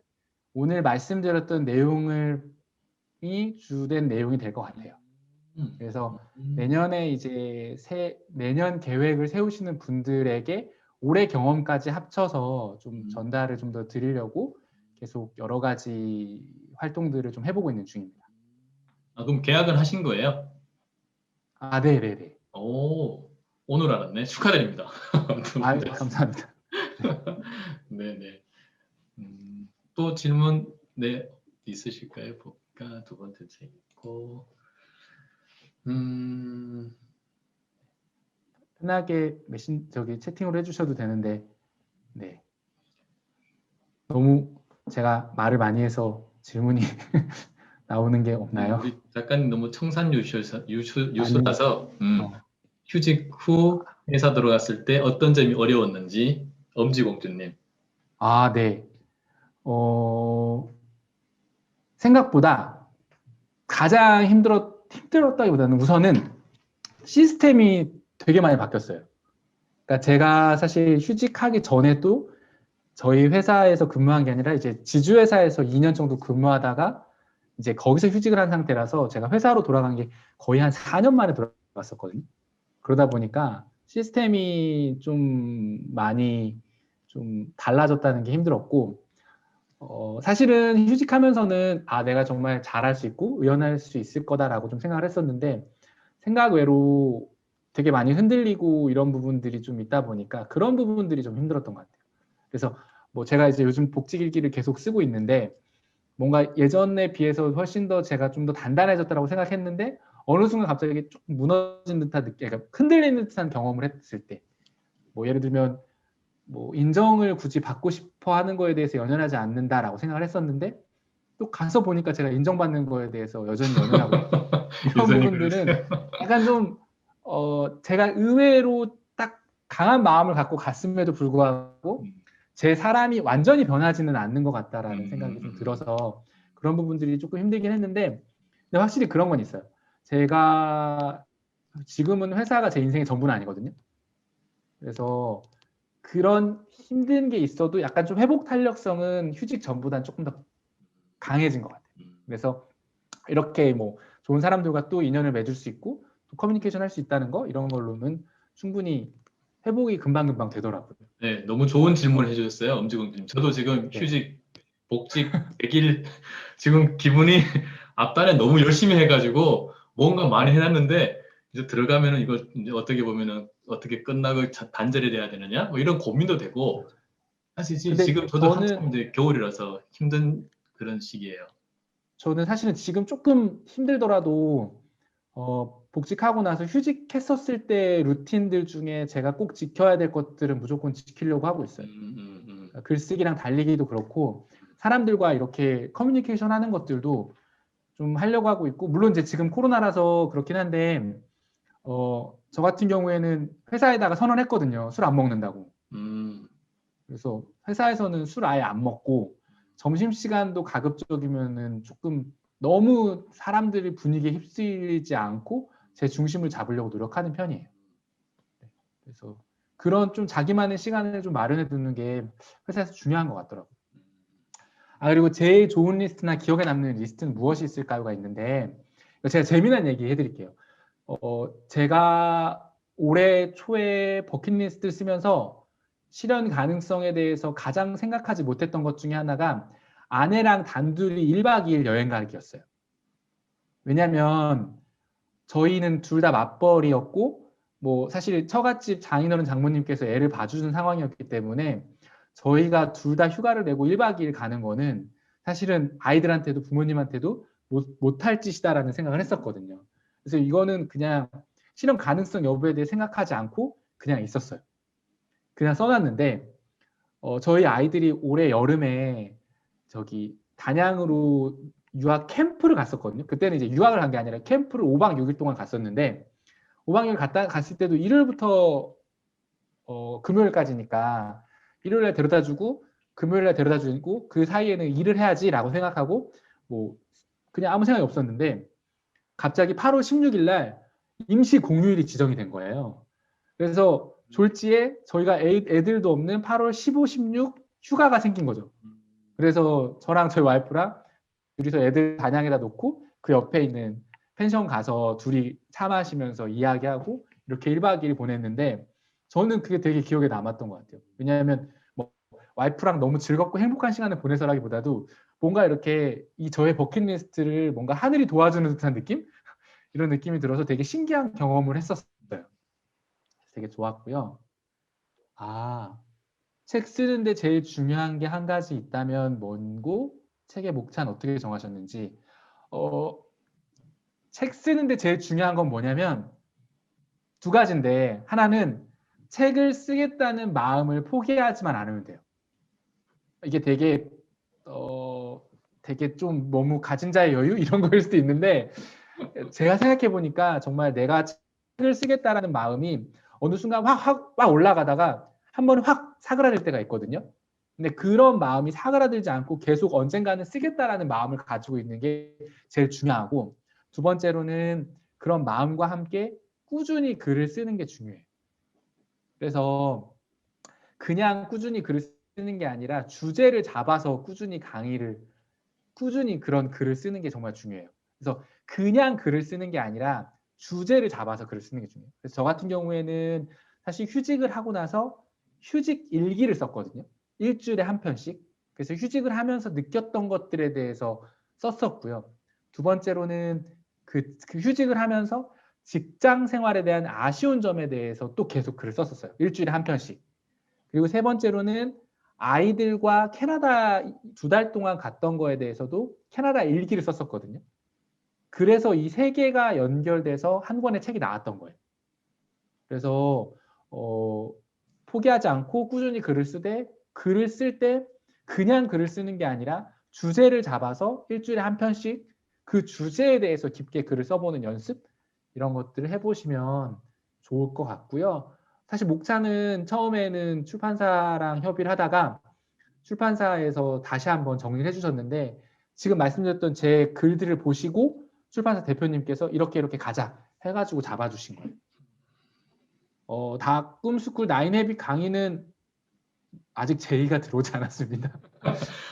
오늘 말씀드렸던 내용이 주된 내용이 될 것 같아요. 그래서 내년에 이제 내년 계획을 세우시는 분들에게 올해 경험까지 합쳐서 좀 전달을 좀 더 드리려고 계속 여러 가지 활동들을 좀 해보고 있는 중입니다. 그럼 계약은 하신 거예요? 네네네. 오늘 알았네. 축하드립니다. 감사합니다. 네네. 또 질문 있으실까요? 볼까? 두 번째 책 있고. 편하게 채팅으로 해주셔도 되는데, 네. 너무 제가 말을 많이 해서 질문이 나오는 게 없나요? 우리 작가님 너무 청산유수라서 휴직 후 회사 들어갔을 때 어떤 점이 어려웠는지 엄지공주님. 네. 생각보다 가장 힘들었다기보다는 우선은 시스템이 되게 많이 바뀌었어요. 그러니까 제가 사실 휴직하기 전에도 저희 회사에서 근무한 게 아니라 이제 지주회사에서 2년 정도 근무하다가 이제 거기서 휴직을 한 상태라서 제가 회사로 돌아간 게 거의 한 4년 만에 왔었거든요. 그러다 보니까 시스템이 좀 많이 좀 달라졌다는 게 힘들었고, 사실은 휴직하면서는 내가 정말 잘할 수 있고 의연할 수 있을 거다라고 좀 생각을 했었는데, 생각 외로 되게 많이 흔들리고 이런 부분들이 좀 있다 보니까 그런 부분들이 좀 힘들었던 것 같아요. 그래서 뭐 제가 이제 요즘 복직일기를 계속 쓰고 있는데, 뭔가 예전에 비해서 훨씬 더 제가 좀 더 단단해졌다고 생각했는데, 어느 순간 갑자기 조금 무너진 듯한 느낌, 그러니까 흔들리는 듯한 경험을 했을 때, 뭐 예를 들면 뭐 인정을 굳이 받고 싶어 하는 거에 대해서 연연하지 않는다라고 생각을 했었는데, 또 가서 보니까 제가 인정받는 거에 대해서 여전히 연연하고 있고, 이런 인생이 부분들은 그러세요. 약간 좀 제가 의외로 딱 강한 마음을 갖고 갔음에도 불구하고 제 사람이 완전히 변하지는 않는 것 같다라는 생각이 좀 들어서 그런 부분들이 조금 힘들긴 했는데, 근데 확실히 그런 건 있어요. 제가 지금은 회사가 제 인생의 전부는 아니거든요. 그래서 그런 힘든 게 있어도 약간 좀 회복 탄력성은 휴직 전보다는 조금 더 강해진 것 같아요. 그래서 이렇게 뭐 좋은 사람들과 또 인연을 맺을 수 있고 또 커뮤니케이션 할 수 있다는 거, 이런 걸로는 충분히 회복이 금방금방 되더라고요. 네, 너무 좋은 질문을 해주셨어요, 엄지공주님. 저도 지금 네. 휴직, 복직 100일 지금 기분이 앞단에 너무 열심히 해가지고 뭔가 많이 해놨는데, 이제 들어가면은 이걸 이제 어떻게 보면은 어떻게 끝나고 단절이 돼야 되느냐 뭐 이런 고민도 되고, 사실 근데 지금 저도 한참 이제 겨울이라서 힘든 그런 시기예요. 저는 사실은 지금 조금 힘들더라도 복직하고 나서 휴직했었을 때 루틴들 중에 제가 꼭 지켜야 될 것들은 무조건 지키려고 하고 있어요. 글쓰기랑 달리기도 그렇고 사람들과 이렇게 커뮤니케이션 하는 것들도 좀 하려고 하고 있고, 물론 이제 지금 코로나라서 그렇긴 한데 저 같은 경우에는 회사에다가 선언했거든요. 술 안 먹는다고. 그래서 회사에서는 술 아예 안 먹고, 점심시간도 가급적이면은 조금 너무 사람들이 분위기에 휩쓸리지 않고 제 중심을 잡으려고 노력하는 편이에요. 그래서 그런 좀 자기만의 시간을 좀 마련해 두는 게 회사에서 중요한 것 같더라고요. 그리고 제일 좋은 리스트나 기억에 남는 리스트는 무엇이 있을까요가 있는데, 제가 재미난 얘기 해드릴게요. 제가 올해 초에 버킷리스트를 쓰면서 실현 가능성에 대해서 가장 생각하지 못했던 것 중에 하나가 아내랑 단둘이 1박 2일 여행 가기였어요. 왜냐면 저희는 둘 다 맞벌이였고, 뭐 사실 처갓집 장인어른 장모님께서 애를 봐주는 상황이었기 때문에 저희가 둘 다 휴가를 내고 1박 2일 가는 거는 사실은 아이들한테도 부모님한테도 못할 짓이다라는 생각을 했었거든요. 그래서 이거는 그냥 실현 가능성 여부에 대해 생각하지 않고 그냥 있었어요. 그냥 써놨는데, 저희 아이들이 올해 여름에 저기 단양으로 유학 캠프를 갔었거든요. 그때는 이제 유학을 간 게 아니라 캠프를 5박 6일 동안 갔었는데, 5박 6일 갔을 때도 일요일부터 금요일까지니까 일요일에 데려다 주고 금요일에 데려다 주고 그 사이에는 일을 해야지라고 생각하고 뭐 그냥 아무 생각이 없었는데, 갑자기 8월 16일 날 임시 공휴일이 지정이 된 거예요. 그래서 졸지에 저희가 애들도 없는 8월 15, 16 휴가가 생긴 거죠. 그래서 저랑 저희 와이프랑 둘이서 애들 단양에다 놓고 그 옆에 있는 펜션 가서 둘이 차 마시면서 이야기하고 이렇게 1박 2일 보냈는데, 저는 그게 되게 기억에 남았던 것 같아요. 왜냐하면 뭐 와이프랑 너무 즐겁고 행복한 시간을 보내서라기보다도 뭔가 이렇게 이 저의 버킷리스트를 뭔가 하늘이 도와주는 듯한 느낌? 이런 느낌이 들어서 되게 신기한 경험을 했었어요. 되게 좋았고요. 책 쓰는데 제일 중요한 게 한 가지 있다면 뭔고? 책의 목차는 어떻게 정하셨는지. 책 쓰는데 제일 중요한 건 뭐냐면 두 가지인데, 하나는 책을 쓰겠다는 마음을 포기하지만 않으면 돼요. 이게 되게 좀 너무 가진 자의 여유 이런 거일 수도 있는데, 제가 생각해 보니까 정말 내가 책을 쓰겠다라는 마음이 어느 순간 확 올라가다가 한 번에 확 사그라들 때가 있거든요. 근데 그런 마음이 사그라들지 않고 계속 언젠가는 쓰겠다라는 마음을 가지고 있는 게 제일 중요하고, 두 번째로는 그런 마음과 함께 꾸준히 글을 쓰는 게 중요해요. 그래서 그냥 꾸준히 글을 쓰는 게 아니라 주제를 잡아서 꾸준히 그런 글을 쓰는 게 정말 중요해요. 그래서 그냥 글을 쓰는 게 아니라 주제를 잡아서 글을 쓰는 게 중요해요. 그래서 저 같은 경우에는 사실 휴직을 하고 나서 휴직 일기를 썼거든요. 일주일에 한 편씩. 그래서 휴직을 하면서 느꼈던 것들에 대해서 썼었고요. 두 번째로는 그 휴직을 하면서 직장 생활에 대한 아쉬운 점에 대해서 또 계속 글을 썼었어요. 일주일에 한 편씩. 그리고 세 번째로는 아이들과 캐나다 2달 동안 갔던 거에 대해서도 캐나다 일기를 썼었거든요. 그래서 이 세 개가 연결돼서 한 권의 책이 나왔던 거예요. 그래서 포기하지 않고 꾸준히 글을 쓸 때 그냥 글을 쓰는 게 아니라 주제를 잡아서 일주일에 한 편씩 그 주제에 대해서 깊게 글을 써보는 연습, 이런 것들을 해보시면 좋을 것 같고요. 사실 목차는 처음에는 출판사랑 협의를 하다가 출판사에서 다시 한번 정리를 해주셨는데, 지금 말씀드렸던 제 글들을 보시고 출판사 대표님께서 이렇게 가자 해가지고 잡아주신 거예요. 꿈스쿨 9헤빗 강의는 아직 제의가 들어오지 않았습니다.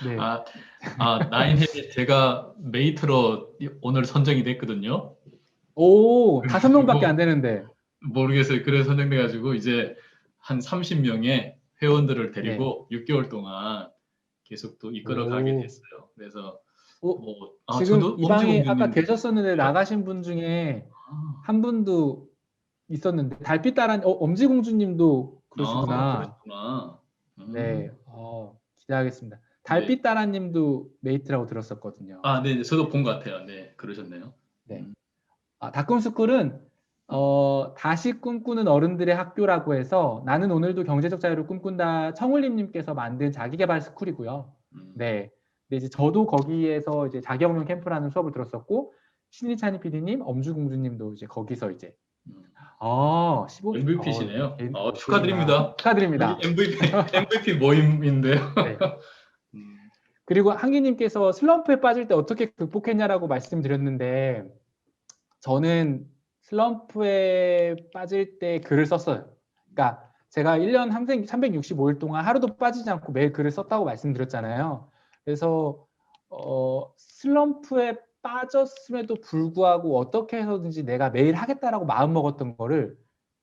네. 9헤빗 제가 메이트로 오늘 선정이 됐거든요. 오, 5명밖에 안 되는데. 모르겠어요. 그래서 선정돼가지고 이제 한 30명의 회원들을 데리고 6개월 동안 계속 또 이끌어가게 됐어요. 그래서 지금 이 방에 아까 계셨었는데 나가신 분 중에 한 분도 있었는데, 달빛따라 엄지공주님도 그러시구나. 그렇구나. 네, 기대하겠습니다. 달빛따라님도 메이트라고 들었었거든요. 네, 저도 본 것 같아요. 네, 그러셨네요. 네. 다꿈스쿨은 다시 꿈꾸는 어른들의 학교라고 해서 나는 오늘도 경제적 자유를 꿈꾼다 청울림님께서 만든 자기개발 스쿨이고요. 네. 근데 이제 저도 거기에서 이제 자기혁명 캠프라는 수업을 들었었고, 신희찬이 PD님, 엄주공주님도 이제 거기서 이제 15기 MVP시네요. 축하드립니다. 축하드립니다. MVP 모임인데요. 네. 그리고 한기님께서 슬럼프에 빠질 때 어떻게 극복했냐라고 말씀드렸는데, 저는 슬럼프에 빠질 때 글을 썼어요. 그러니까 제가 1년 365일 동안 하루도 빠지지 않고 매일 글을 썼다고 말씀드렸잖아요. 그래서 슬럼프에 빠졌음에도 불구하고 어떻게 해서든지 내가 매일 하겠다라고 마음 먹었던 거를,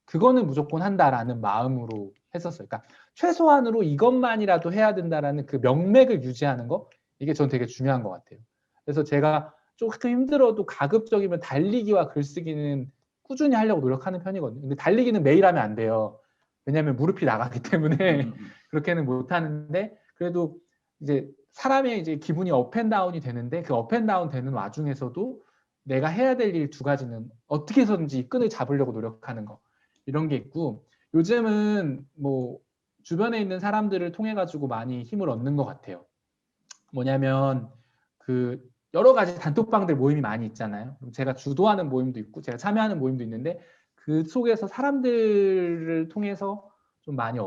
그거는 무조건 한다라는 마음으로 했었어요. 그러니까 최소한으로 이것만이라도 해야 된다라는 그 명맥을 유지하는 거, 이게 전 되게 중요한 것 같아요. 그래서 제가 조금 힘들어도 가급적이면 달리기와 글쓰기는 꾸준히 하려고 노력하는 편이거든요. 근데 달리기는 매일 하면 안 돼요. 왜냐하면 무릎이 나가기 때문에 그렇게는 못 하는데, 그래도 이제 사람의 이제 기분이 업앤다운이 되는데, 그 업앤다운 되는 와중에서도 내가 해야 될 일 2가지는 어떻게 해서든지 끈을 잡으려고 노력하는 거, 이런 게 있고, 요즘은 뭐 주변에 있는 사람들을 통해 가지고 많이 힘을 얻는 것 같아요. 뭐냐면 그 여러 가지 단톡방들 모임이 많이 있잖아요. 제가 주도하는 모임도 있고 제가 참여하는 모임도 있는데, 그 속에서 사람들을 통해서 좀 많이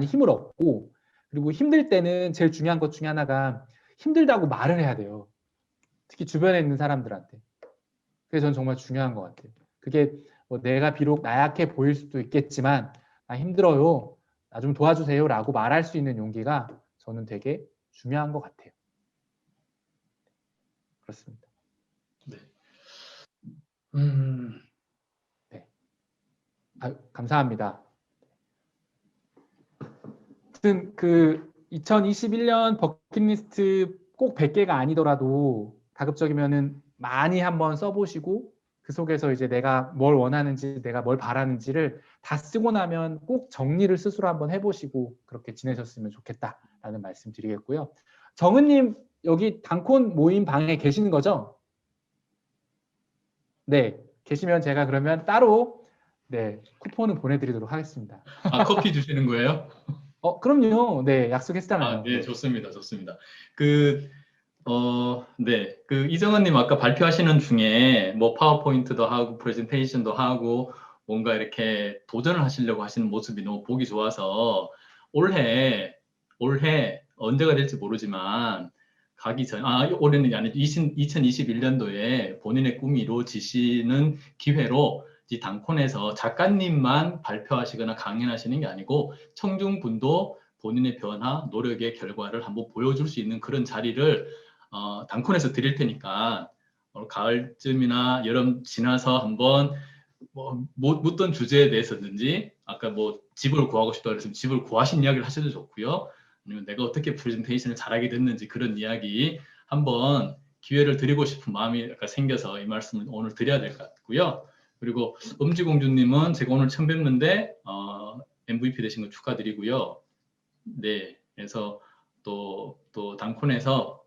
힘을 얻고, 그리고 힘들 때는 제일 중요한 것 중에 하나가 힘들다고 말을 해야 돼요. 특히 주변에 있는 사람들한테. 그게 전 정말 중요한 것 같아요. 그게 뭐 내가 비록 나약해 보일 수도 있겠지만, 나 힘들어요, 나 좀 도와주세요 라고 말할 수 있는 용기가 저는 되게 중요한 것 같아요. 그렇습니다. 네. 네. 감사합니다. 아무튼 그 2021년 버킷리스트 꼭 100개가 아니더라도 가급적이면은 많이 한번 써보시고, 그 속에서 이제 내가 뭘 원하는지, 내가 뭘 바라는지를 다 쓰고 나면 꼭 정리를 스스로 한번 해보시고 그렇게 지내셨으면 좋겠다라는 말씀 드리겠고요. 정은님, 여기 단콘 모임 방에 계시는 거죠? 네, 계시면 제가 그러면 따로 쿠폰을 보내드리도록 하겠습니다. 커피 주시는 거예요? 그럼요. 네, 약속했잖아요. 네, 좋습니다. 좋습니다. 네, 이정은님 아까 발표하시는 중에 뭐 파워포인트도 하고 프레젠테이션도 하고 뭔가 이렇게 도전을 하시려고 하시는 모습이 너무 보기 좋아서 올해 언제가 될지 모르지만 가기 전, 올해는 아니죠. 2021년도에 본인의 꿈이 이루어지시는 기회로 이 단콘에서 작가님만 발표하시거나 강연하시는 게 아니고 청중분도 본인의 변화, 노력의 결과를 한번 보여줄 수 있는 그런 자리를 단콘에서 드릴 테니까 가을쯤이나 여름 지나서 한번 뭐 묻던 주제에 대해서든지 아까 뭐 집을 구하고 싶다 그랬으면 집을 구하신 이야기를 하셔도 좋고요. 아니면 내가 어떻게 프레젠테이션을 잘하게 됐는지 그런 이야기 한번 기회를 드리고 싶은 마음이 약간 생겨서 이 말씀을 오늘 드려야 될 것 같고요. 그리고 음지공주님은 제가 오늘 처음 뵙는데 MVP 되신 거 축하드리고요. 네, 그래서 또 단콘에서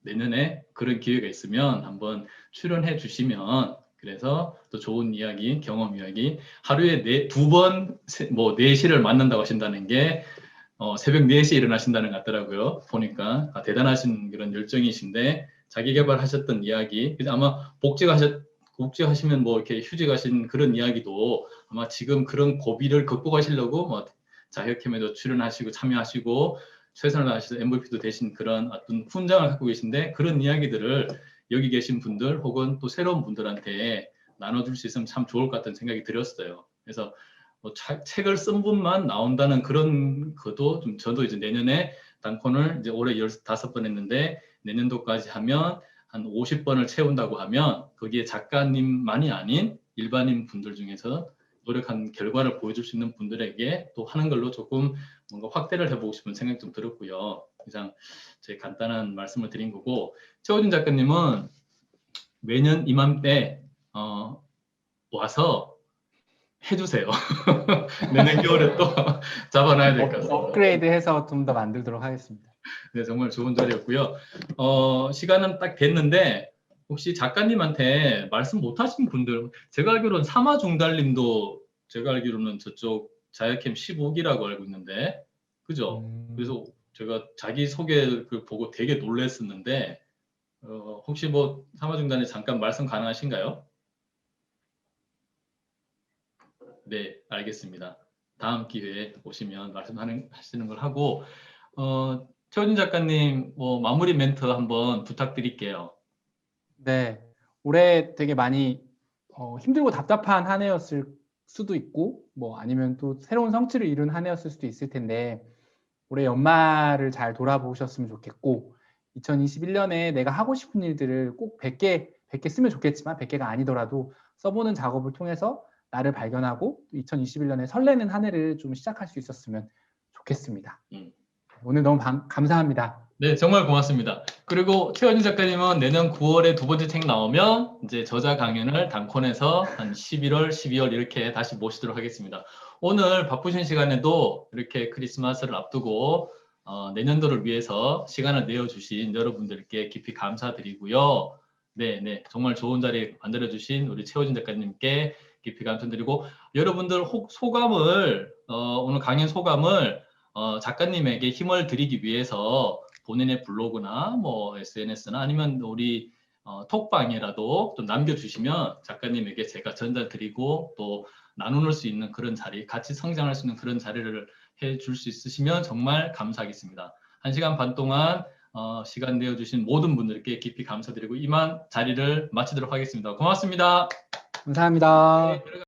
내년에 그런 기회가 있으면 한번 출연해 주시면 그래서 또 좋은 이야기, 경험 이야기 하루에 2번, 4시를 만난다고 하신다는 게 새벽 4시에 일어나신다는 것 같더라고요. 보니까 대단하신 그런 열정이신데 자기 개발하셨던 이야기 아마 복직하시면 뭐 이렇게 휴직 하신 그런 이야기도 아마 지금 그런 고비를 극복하시려고 뭐 자격캠에도 출연하시고 참여하시고 최선을 다하셔서 MVP도 되신 그런 어떤 훈장을 갖고 계신데 그런 이야기들을 여기 계신 분들 혹은 또 새로운 분들한테 나눠줄 수 있으면 참 좋을 것 같다는 생각이 들었어요. 그래서 뭐 책을 쓴 분만 나온다는 그런 것도 좀 저도 이제 내년에 단콘을 이제 올해 15번 했는데 내년도까지 하면 한 50번을 채운다고 하면 거기에 작가님만이 아닌 일반인 분들 중에서 노력한 결과를 보여줄 수 있는 분들에게 또 하는 걸로 조금 뭔가 확대를 해보고 싶은 생각이 좀 들었고요. 이상 제 간단한 말씀을 드린 거고 최호준 작가님은 매년 이맘때 와서 해주세요. 내년 겨울에 또 잡아놔야 될 것 같습니다. 업그레이드해서 좀 더 만들도록 하겠습니다. 네, 정말 좋은 자리였고요. 시간은 딱 됐는데 혹시 작가님한테 말씀 못하신 분들 제가 알기로는 사마중달님도 제가 알기로는 저쪽 자야캠 15기라고 알고 있는데 그죠? 그래서 제가 자기 소개를 보고 되게 놀랐었는데 혹시 뭐 사마중단에 잠깐 말씀 가능하신가요? 네, 알겠습니다. 다음 기회에 오시면 말씀하시는 걸 하고 최호준 작가님 뭐 마무리 멘트 한번 부탁드릴게요. 네, 올해 되게 많이 힘들고 답답한 한 해였을 수도 있고 뭐 아니면 또 새로운 성취를 이룬 한 해였을 수도 있을 텐데 올해 연말을 잘 돌아보셨으면 좋겠고 2021년에 내가 하고 싶은 일들을 꼭 100개 쓰면 좋겠지만 100개가 아니더라도 써보는 작업을 통해서 나를 발견하고 2021년에 설레는 한 해를 좀 시작할 수 있었으면 좋겠습니다. 오늘 너무 감사합니다. 네, 정말 고맙습니다. 그리고 최호준 작가님은 내년 9월에 2번째 책 나오면 이제 저자 강연을 단콘에서 한 11월, 12월 이렇게 다시 모시도록 하겠습니다. 오늘 바쁘신 시간에도 이렇게 크리스마스를 앞두고 내년도를 위해서 시간을 내어주신 여러분들께 깊이 감사드리고요. 네, 정말 좋은 자리 만들어주신 우리 최호준 작가님께 깊이 감사드리고 여러분들 소감을 오늘 강연 소감을 작가님에게 힘을 드리기 위해서 본인의 블로그나 뭐 SNS나 아니면 우리 톡방이라도 좀 남겨주시면 작가님에게 제가 전달드리고 또 나눌 수 있는 그런 자리, 같이 성장할 수 있는 그런 자리를 해줄 수 있으시면 정말 감사하겠습니다. 1시간 반 동안 시간 내어주신 모든 분들께 깊이 감사드리고 이만 자리를 마치도록 하겠습니다. 고맙습니다. 감사합니다. 네,